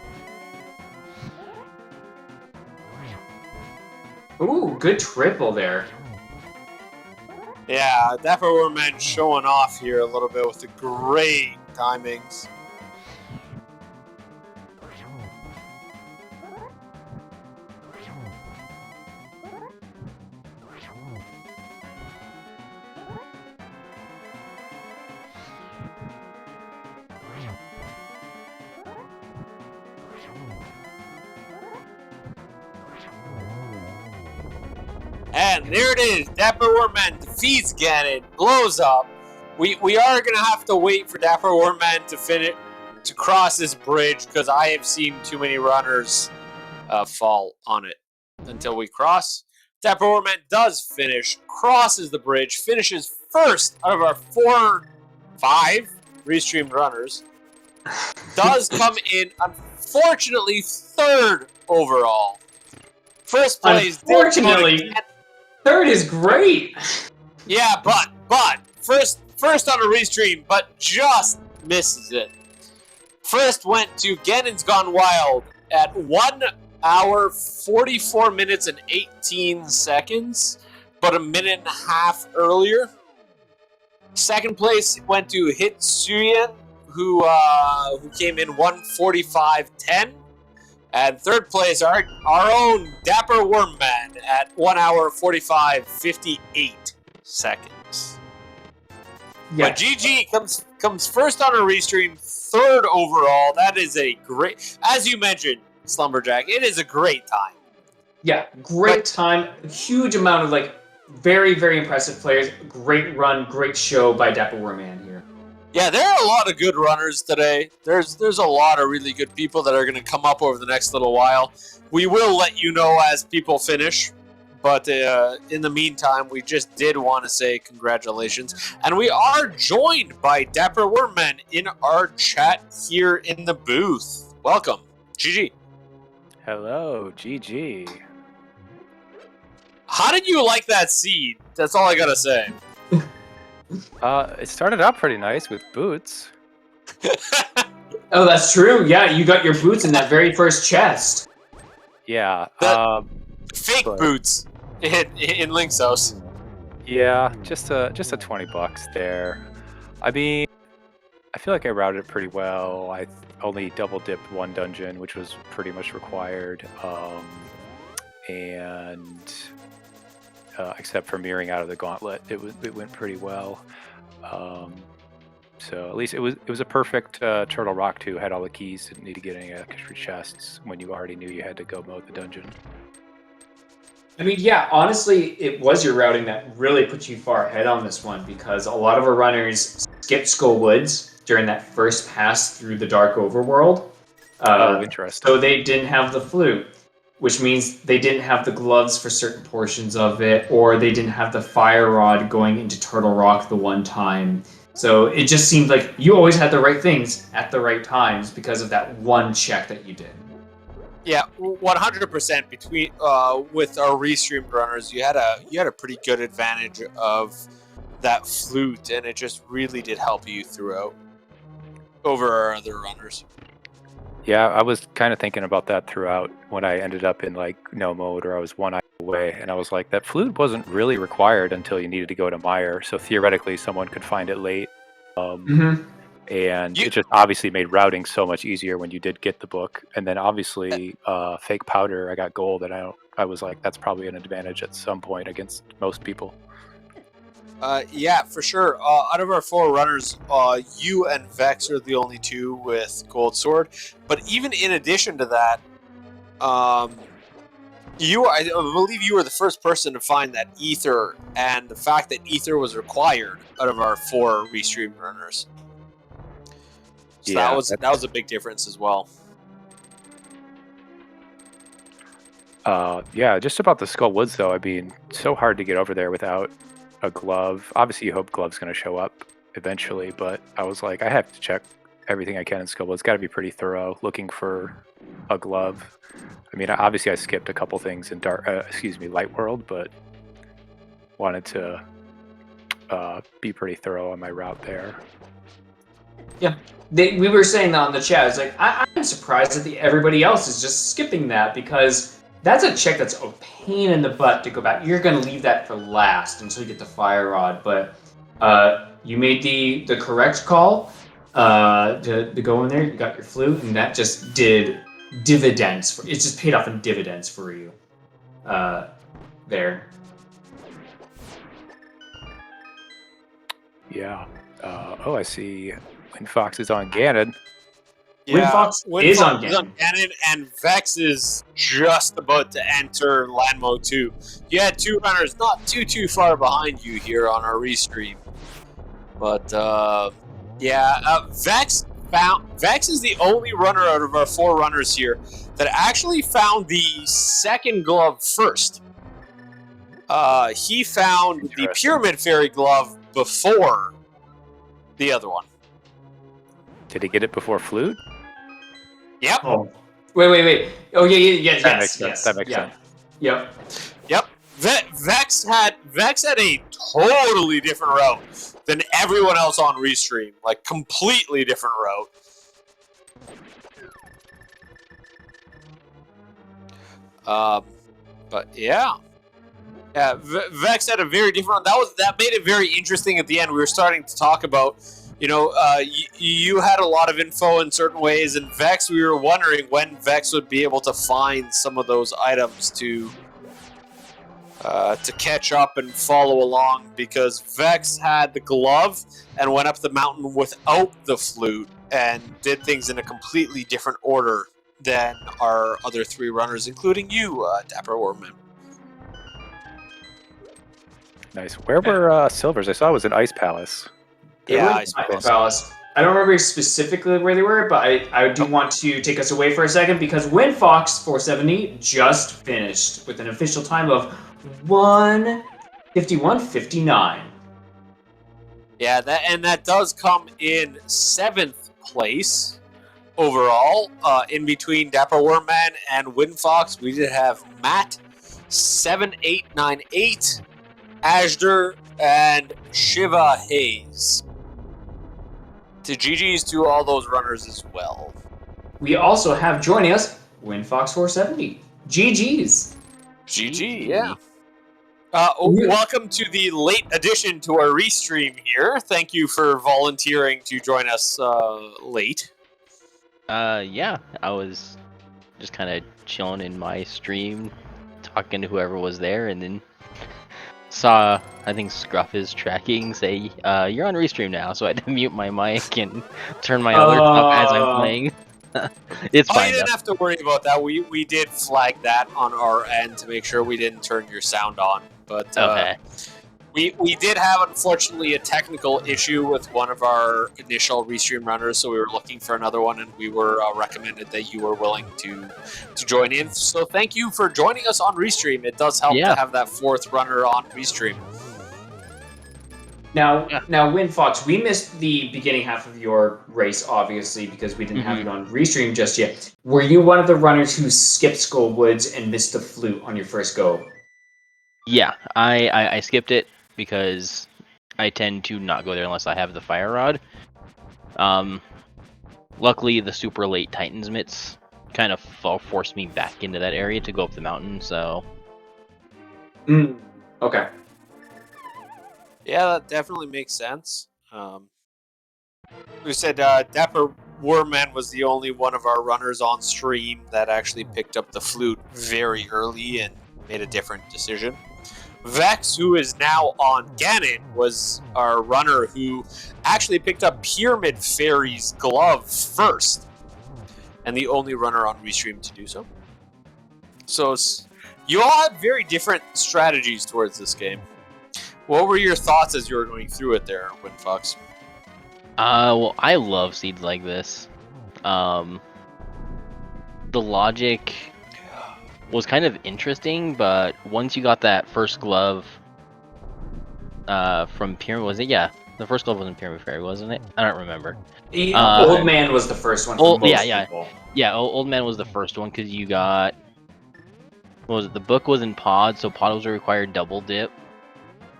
Ooh, good triple there. Yeah, Dapper Wormman showing off here a little bit with the great timings. And there it is. Dapper Wormman defeats Ganon, blows up. We are gonna have to wait for Dapper Wormman to cross this bridge because I have seen too many runners fall on it until we cross. Dapper Wormman does finish, crosses the bridge, finishes first out of our 5 restreamed runners. Does come in, unfortunately, 3rd overall. First place. Unfortunately. 3rd is great. Yeah, but first on a restream, but just misses it. First went to Ganon's Gone Wild at 1 hour, 44 minutes, and 18 seconds, but a minute and a half earlier. Second place went to Hitsuyan, who came in 1:45.10. And third place, our own Dapper Wormman at 1 hour, 45:58 seconds. Yeah. But GG comes first on a restream, 3rd overall. That is a great, as you mentioned, Slumberjack, it is a great time. Yeah, great time. Huge amount of, like, very, very impressive players. Great run, great show by Dapper Wormman here. Yeah, there are a lot of good runners today. There's a lot of really good people that are going to come up over the next little while. We will let you know as people finish, but in the meantime, we just did want to say congratulations. And we are joined by Dapper Wormman in our chat here in the booth. Welcome. GG. Hello, GG. How did you like that seed? That's all I got to say. It started out pretty nice with boots. Oh, that's true. Yeah, you got your boots in that very first chest. Yeah. Fake boots in Link's house. Yeah, just a $20 there. I mean, I feel like I routed it pretty well. I only double dipped one dungeon, which was pretty much required, and except for mirroring out of the gauntlet, it went pretty well. So at least it was a perfect Turtle Rock 2. Had all the keys, didn't need to get any extra chests when you already knew you had to go mode the dungeon. I mean, yeah, honestly, it was your routing that really put you far ahead on this one because a lot of our runners skipped Skull Woods during that first pass through the Dark Overworld. Interesting. So they didn't have the flute, which means they didn't have the gloves for certain portions of it, or they didn't have the fire rod going into Turtle Rock the one time. So it just seemed like you always had the right things at the right times because of that one check that you did. Yeah, 100% between with our restreamed runners, you had a pretty good advantage of that flute, and it just really did help you throughout over our other runners. Yeah, I was kind of thinking about that throughout when I ended up in like no mode or I was one eye away, and I was like, that flute wasn't really required until you needed to go to Mire, so theoretically someone could find it late. And it just obviously made routing so much easier when you did get the book. And then obviously fake powder, I got gold, and I was like, that's probably an advantage at some point against most people. Yeah, for sure. Out of our 4 runners, you and Vex are the only 2 with Gold Sword. But even in addition to that, I believe you were the first person to find that Ether, and the fact that Ether was required out of our 4 restreamed runners. So Yeah, that was a big difference as well. Yeah, just about the Skull Woods though. I mean, so hard to get over there without a glove. Obviously, you hope Glove's going to show up eventually, but I was like, I have to check everything I can in Skull Woods. Got to be pretty thorough looking for a glove. I mean, obviously, I skipped a couple things in Light World, but wanted to be pretty thorough on my route there. Yeah, we were saying that on the chat. It's like I'm surprised that everybody else is just skipping that because that's a check that's a pain in the butt to go back. You're going to leave that for last until you get the fire rod, but you made the correct call to go in there. You got your flute, and that just did dividends. It just paid off in dividends for you there. Yeah. I see. Windfox is on Ganon. Yeah, Windfox is on Ganon, and Vex is just about to enter Land Mode 2. You had 2 runners not too far behind you here on our restream. But Vex is the only runner out of our 4 runners here that actually found the second glove first. He found the Pyramid Fairy glove before the other one. Did he get it before flute? Yep. Oh. Wait. Oh, yeah. That makes sense. That makes sense. Yep. Vex had a totally different route than everyone else on Restream. Like, completely different route. But yeah. Yeah, Vex had a very different. That made it very interesting at the end. We were starting to talk about, you had a lot of info in certain ways, and Vex. We were wondering when Vex would be able to find some of those items to catch up and follow along, because Vex had the glove and went up the mountain without the flute and did things in a completely different order than our other 3 runners, including you, Dapper Wormman. Nice. Where were Silvers? I saw it was an Ice Palace. Ice Palace. I don't remember specifically where they were, but I do want to take us away for a second because Windfox 470 just finished with an official time of 1:51:59. Yeah, that does come in 7th place overall. In between Dapper Wormman and Windfox, we did have Matt 7898. Ajder, and Shiva Hayes. To GG's to all those runners as well. We also have joining us Windfox 470. GG's. GG, yeah. Welcome to the late addition to our restream here. Thank you for volunteering to join us late. Yeah, I was just kind of chilling in my stream, talking to whoever was there, and then saw, I think Scruff's tracking say, you're on restream now, so I had to mute my mic and turn my alerts up as I'm playing. It's fine. You didn't have to worry about that. We did flag that on our end to make sure we didn't turn your sound on. But Okay. we did have, unfortunately, a technical issue with one of our initial restream runners, so we were looking for another one, and we were recommended that you were willing to join in. So thank you for joining us on restream. It does help to have that fourth runner on restream. Now, WinFox, we missed the beginning half of your race, obviously, because we didn't have you on restream just yet. Were you one of the runners who skipped Skull Woods and missed the flute on your first go? Yeah, I skipped it because I tend to not go there unless I have the fire rod. Luckily, the super late Titans mitts kind of forced me back into that area to go up the mountain, so... Okay. Yeah, that definitely makes sense. We said Dapper Warman was the only one of our runners on stream that actually picked up the flute very early and made a different decision. Vex, who is now on Ganon, was our runner who actually picked up Pyramid Fairy's glove first, and the only runner on restream to do so. So you all had very different strategies towards this game. What were your thoughts as you were going through it there, WinFox? Well, I love seeds like this. The logic was kind of interesting, but once you got that first glove from Pyramid, was it? Yeah, the first glove was in Pyramid Fairy, wasn't it? I don't remember. Old Man was the first one for most people. Yeah, Old Man was the first one because you got... What was it? The book was in Pod, so Pod was a required double dip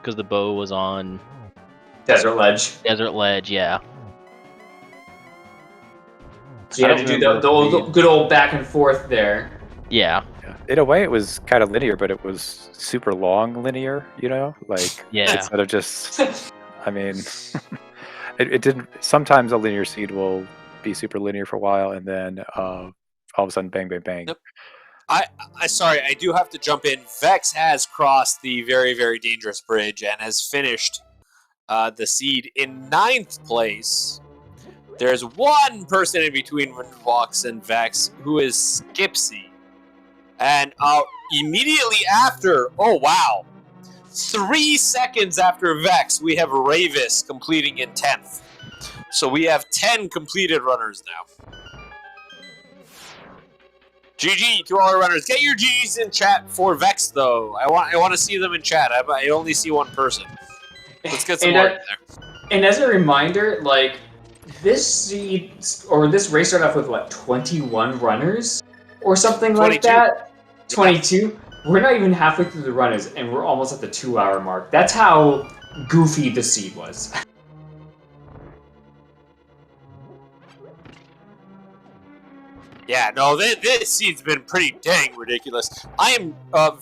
because the bow was on... Desert Ledge. Desert Ledge, yeah. So you had to do the good old back and forth there. Yeah. In a way, it was kind of linear, but it was super long linear, you know? Like, instead of just... I mean, it didn't... Sometimes a linear seed will be super linear for a while, and then all of a sudden, bang, bang, bang. Nope. Sorry, I do have to jump in. Vex has crossed the very, very dangerous bridge and has finished the seed in 9th place. There's one person in between WinFox and Vex who is Skipsy. And immediately after, 3 seconds after Vex, we have Ravis completing in 10th. So we have 10 completed runners now. GG to all our runners. Get your G's in chat for Vex, though. I want to see them in chat. I only see one person. Let's get some more in there. And as a reminder, like, this race started off with, 21 runners? Or something 22. like that? 22? We're not even halfway through the runners, and we're almost at the 2-hour mark. That's how goofy the seed was. Yeah, no, this seed's been pretty dang ridiculous.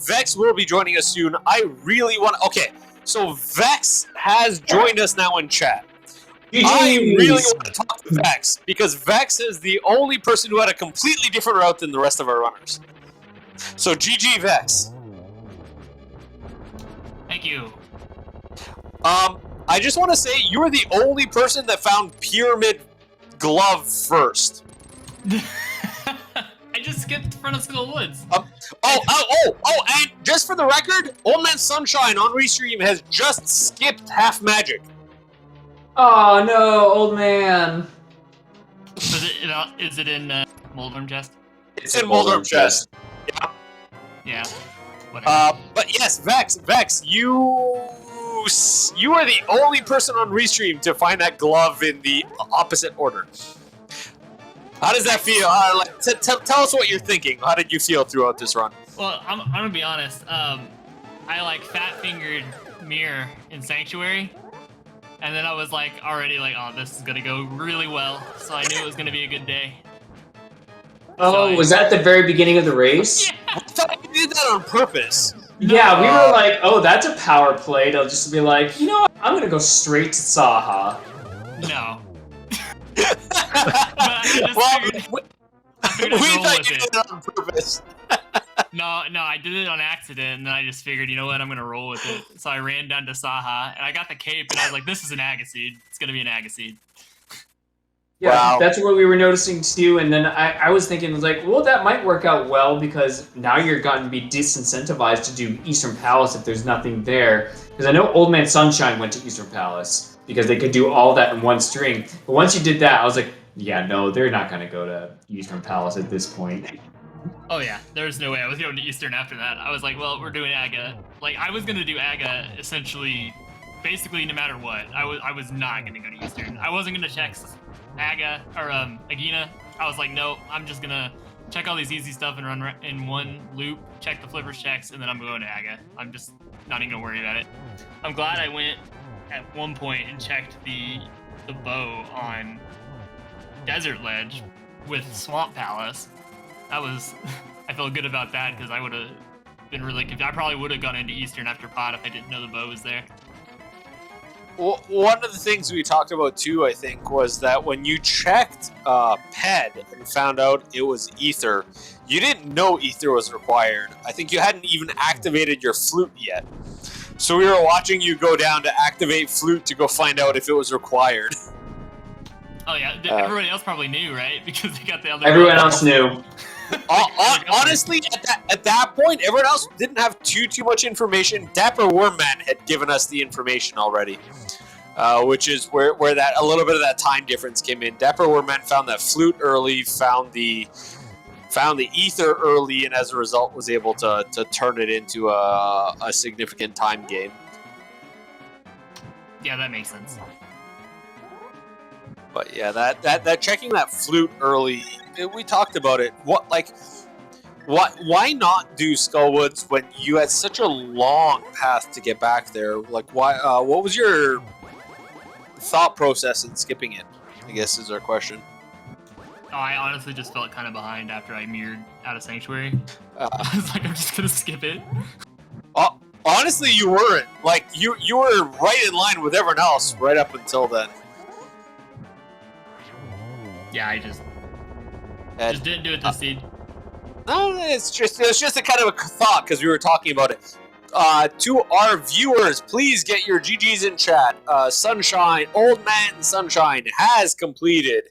Vex will be joining us soon. I really want to... Okay, so Vex has joined us now in chat. I really want to talk to Vex, because Vex is the only person who had a completely different route than the rest of our runners. So, GG, Vex. Thank you. I just want to say, you were the only person that found Pyramid Glove first. I just skipped front of Skull Woods. And just for the record, Old Man Sunshine on Restream has just skipped Half Magic. Oh no, Old Man. Is it in Moldorm Chest? It's in Moldorm Chest. Yeah. Whatever. But yes, Vex, you are the only person on Restream to find that glove in the opposite order. How does that feel? Tell us what you're thinking. How did you feel throughout this run? Well, I'm gonna be honest. I fat-fingered Mirror in Sanctuary, and then I was already oh, this is gonna go really well. So I knew it was gonna be a good day. Oh, was that the very beginning of the race? Yeah. I thought you did that on purpose. Yeah, we No. were like, oh, that's a power play. They'll just be like, you know what? I'm gonna go straight to Saha. No. I Well, figured we I'd roll thought with you it. did it on purpose. No, I did it on accident, and then I just figured, you know what, I'm gonna roll with it. So I ran down to Saha, and I got the cape, and I was like, this is an Agaseed. It's gonna be an Agaseed. Yeah, Wow. that's what we were noticing too. And then I was thinking, was like, well, that might work out well because now you're going to be disincentivized to do Eastern Palace if there's nothing there. Because I know Old Man Sunshine went to Eastern Palace because they could do all that in one string. But once you did that, I was like, yeah, no, they're not going to go to Eastern Palace at this point. Oh yeah, there's no way I was going to Eastern after that. I was like, well, we're doing Aga. Like, I was gonna do Aga essentially, basically no matter what. I was not gonna go to Eastern. I wasn't gonna check Aga or Agina. I was like, no, I'm just gonna check all these easy stuff and run in one loop, check the flippers checks, and then I'm going to Aga. I'm just not even gonna worry about it. I'm glad I went at one point and checked the bow on Desert Ledge with Swamp Palace. That was, I felt good about that because I would have been really confused. I probably would have gone into Eastern after pot if I didn't know the bow was there. Well, one of the things we talked about too, I think, was that when you checked PED and found out it was Ether, you didn't know Ether was required. I think you hadn't even activated your flute yet. So we were watching you go down to activate flute to go find out if it was required. Oh yeah, everybody else probably knew, right? Because they got the other. Everyone else knew. Honestly, at that point, everyone else didn't have too much information. Dapper Wormman had given us the information already, which is where that a little bit of that time difference came in. Dapper Wormman found that flute early, found the ether early, and as a result was able to turn it into a significant time game. Yeah, that makes sense. But yeah, that checking that flute early, we talked about it. Why not do Skullwoods when you had such a long path to get back there? Like, why? What was your thought process in skipping it? I guess is our question. Oh, I honestly just felt kind of behind after I mirrored out of Sanctuary. I was like, I'm just gonna skip it. Honestly, you weren't. Like, you were right in line with everyone else right up until then. Yeah, I just didn't do it this seed. No, it's just a kind of a thought because we were talking about it. To our viewers, please get your GGs in chat. Sunshine, Old Man Sunshine has completed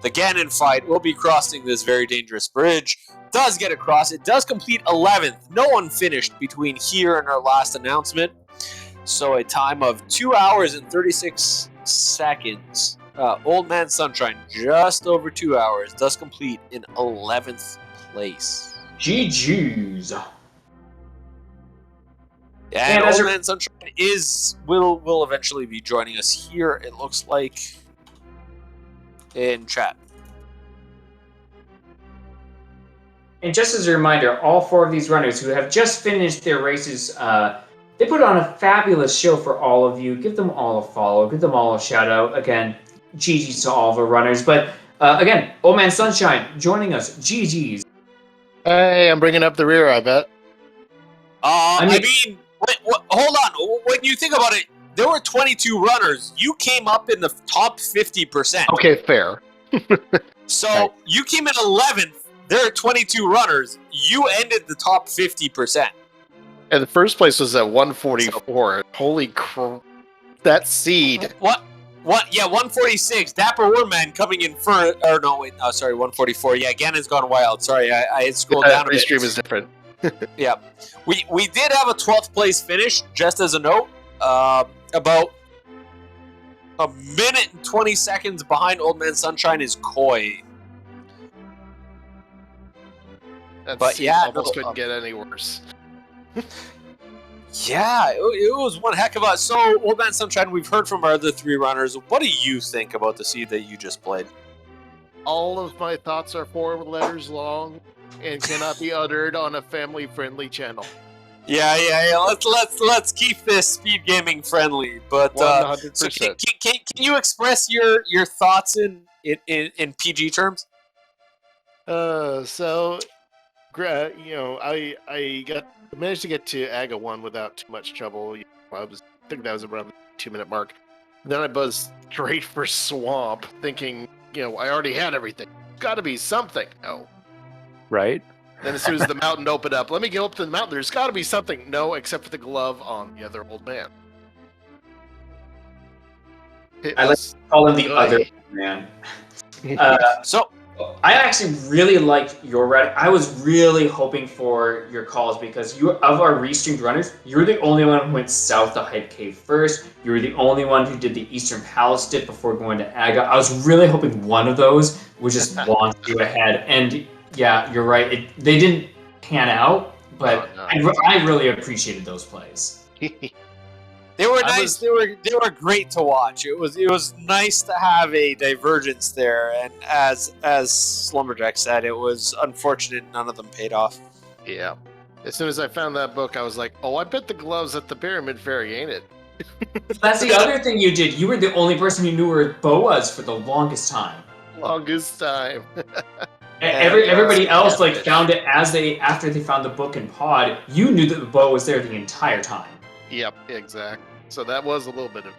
the Ganon fight. Will be crossing this very dangerous bridge. Does get across. It does complete 11th. No one finished between here and our last announcement. So a time of 2 hours and 36 seconds. Old Man Sunshine, just over 2 hours, does complete in 11th place. GG's. Yeah, and Old Man Sunshine will eventually be joining us here, it looks like, in chat. And just as a reminder, all 4 of these runners who have just finished their races, they put on a fabulous show for all of you. Give them all a follow. Give them all a shout out. Again, GG's to all of our runners. But again, Old Man Sunshine joining us. GG's. Hey, I'm bringing up the rear, I bet. I mean, hold on. When you think about it, there were 22 runners. You came up in the top 50%. Okay, fair. So right. You came in 11th. There are 22 runners. You ended the top 50%. And the first place was at 144. Holy crap. That seed. What? Yeah, 146. Dapper Wormman coming in first. Or no, wait. Oh, sorry, 144. Yeah, Ganon's gone wild. Sorry, I had scrolled down a bit. Restream is different. Yeah. We did have a 12th place finish, just as a note. About a minute and 20 seconds behind Old Man Sunshine is Koi. That But seed yeah, almost couldn't get any worse. Yeah, it was one heck of a... So, Old Man Sunshine, we've heard from our other 3 runners. What do you think about the seed that you just played? All of my thoughts are 4 letters long and cannot be uttered on a family-friendly channel. Yeah. Let's keep this speed gaming friendly. But 100%. so can you express your thoughts in PG terms? So I managed to get to Aga 1 without too much trouble. I think that was around the 2-minute mark. Then I buzzed straight for Swamp, thinking, I already had everything. Got to be something. No. Right? Then as soon as the mountain opened up, let me go up to the mountain. There's got to be something. No, except for the glove on the other old man. I like to call him the other man. So I actually really liked your red. I was really hoping for your calls because of our restreamed runners, you were the only one who went south to Hype Cave first. You were the only one who did the Eastern Palace dip before going to Aga. I was really hoping one of those would just launch you ahead. And yeah, you're right. They didn't pan out, but I really appreciated those plays. they were nice. They were great to watch. It was nice to have a divergence there, and as Slumberjack said, it was unfortunate none of them paid off. Yeah. As soon as I found that book, I was like, oh, I bet the glove's at the Pyramid Fairy, ain't it? That's the other thing you did. You were the only person who knew where Bo was for the longest time. Longest time. Everybody else found it after they found the book in Pod. You knew that the Bo was there the entire time. Yep, exactly. So that was a little bit of.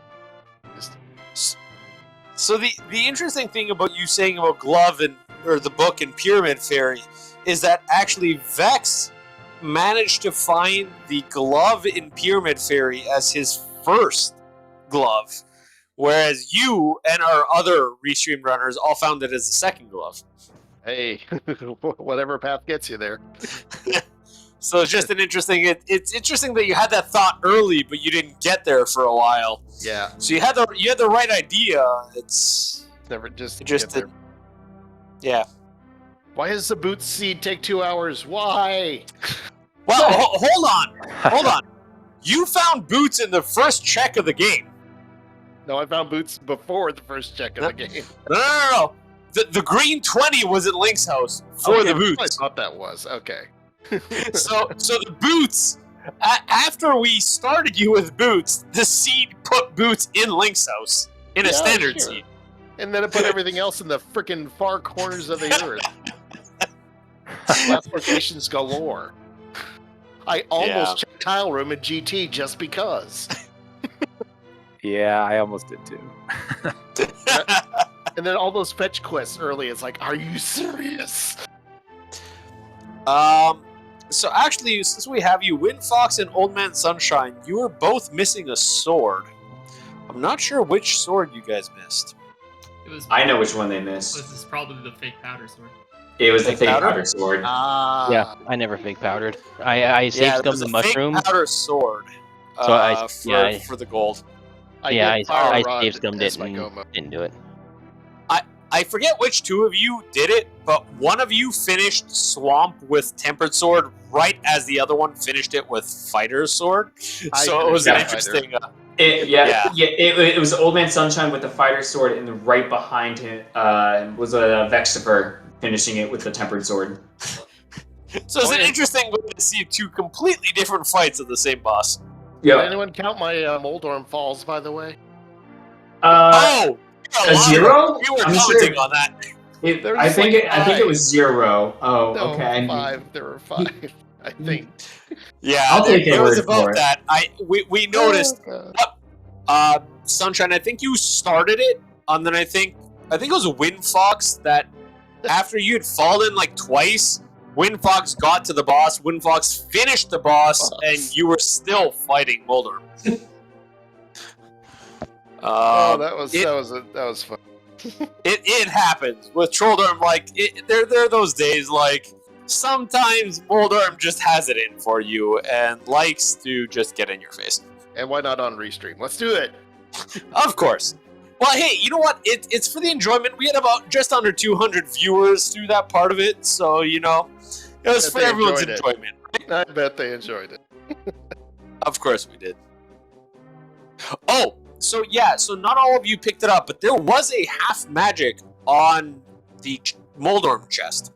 So the interesting thing about you saying about Glove or the book and Pyramid Fairy is that actually Vex managed to find the glove in Pyramid Fairy as his first glove, whereas you and our other restream runners all found it as the second glove. Hey, whatever path gets you there. So it's just an interesting. It's interesting that you had that thought early, but you didn't get there for a while. Yeah. So you had the right idea. It's never just there. Yeah. Why does the boot seed take 2 hours? Why? Well, hold on. You found boots in the first check of the game. No, I found boots before the first check of the game. No. The green 20 was at Link's house for the boots. I thought that was okay. So the boots. After we started you with boots, the seed put boots in Link's house in a standard seed, and then it put everything else in the freaking far corners of the earth. Applications galore. I almost checked Tile Room in GT just because. Yeah, I almost did too. And then all those fetch quests early, it's like, are you serious? So actually, since we have you, Windfox and Old Man Sunshine, you were both missing a sword. I'm not sure which sword you guys missed. I know which one they missed. This is probably the fake powder sword. It was the fake powder sword. Yeah, I never fake powdered. I safe scummed the mushroom. Fake powder sword. So for the gold. I safe scummed it and didn't do it. I forget which two of you did it, but one of you finished Swamp with Tempered Sword right as the other one finished it with Fighter's Sword. So it was an interesting. It was Old Man Sunshine with the Fighter's Sword, and then right behind him was a Vexifer finishing it with the Tempered Sword. So it's an interesting way to see two completely different fights of the same boss. Did anyone count my Moldorm Falls, by the way? A 0? You were commenting on that. I think it was 0. Oh, no, okay. 5. There were 5, I think. Yeah, I'll take it was about it. that. We noticed. Sunshine, I think you started it, and then I think it was Windfox that after you had fallen like twice, Windfox got to the boss. Windfox finished the boss, and you were still fighting Mulder. That was fun. It happens with Trolldorm. Like there are those days. Like sometimes Moldorm just has it in for you and likes to just get in your face. And why not on Restream? Let's do it. Of course. Well, hey, you know what? It's for the enjoyment. We had about just under 200 viewers through that part of it, so it was for everyone's enjoyment. I bet they enjoyed it. Of course we did. Oh. So not all of you picked it up, but there was a half magic on the Moldorm chest.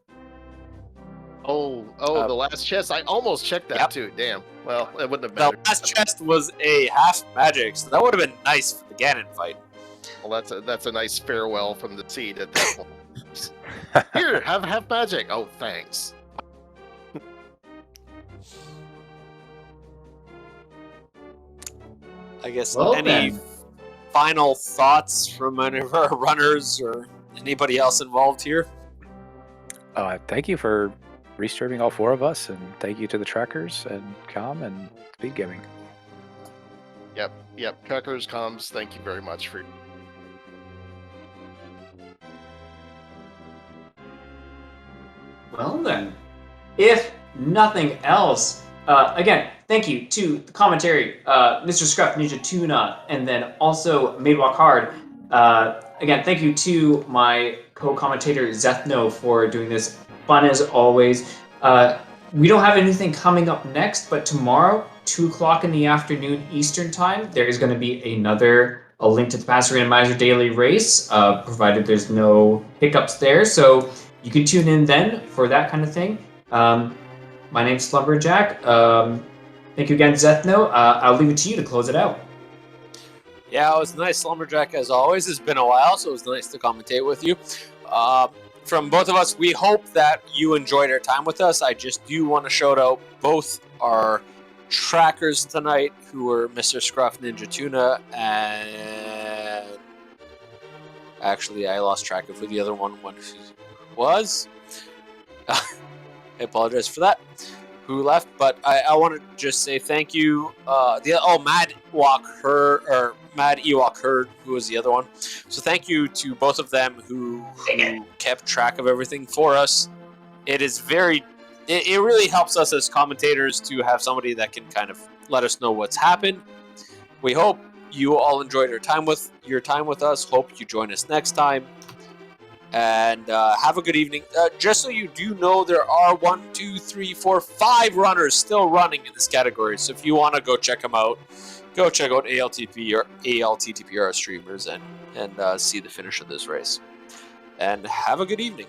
The last chest? I almost checked that too. Damn. Well, it wouldn't have mattered. The last chest was a half magic, so that would have been nice for the Ganon fight. Well, that's a nice farewell from the seed at that point. Here, have half magic. Oh, thanks. I guess Well, any then. final thoughts from any of our runners or anybody else involved here? Thank you for restreaming all 4 of us, and thank you to the trackers and Com and Speed Gaming. Yep. Trackers, comms, thank you very much for. Well then, if nothing else, again, thank you to the commentary, Mr. Scruff, Ninja Tuna, and then also Made Walk Hard. Again, thank you to my co-commentator Zethno for doing this. Fun as always. We don't have anything coming up next, but tomorrow, 2 o'clock in the afternoon Eastern Time, there is going to be a link to the Pass Randomizer daily race, provided there's no hiccups there. So you can tune in then for that kind of thing. My name's Slumberjack. Thank you again, Zethno. I'll leave it to you to close it out. Yeah, it was nice, Slumberjack, as always. It's been a while, so it was nice to commentate with you. From both of us, we hope that you enjoyed our time with us. I just do want to shout out both our trackers tonight, who were Mr. Scruff, Ninja Tuna, and... Actually, I lost track of who the other one was. I apologize for that. Who left? But I want to just say thank you. Mad Ewok Herd, who was the other one. So thank you to both of them who kept track of everything for us. It is it really helps us as commentators to have somebody that can kind of let us know what's happened. We hope you all enjoyed your time with us. Hope you join us next time. And have a good evening. Just so you do know, there are 1, 2, 3, 4, 5 runners still running in this category. So if you want to go check them out, go check out ALTTP or ALTTP streamers and see the finish of this race. And have a good evening.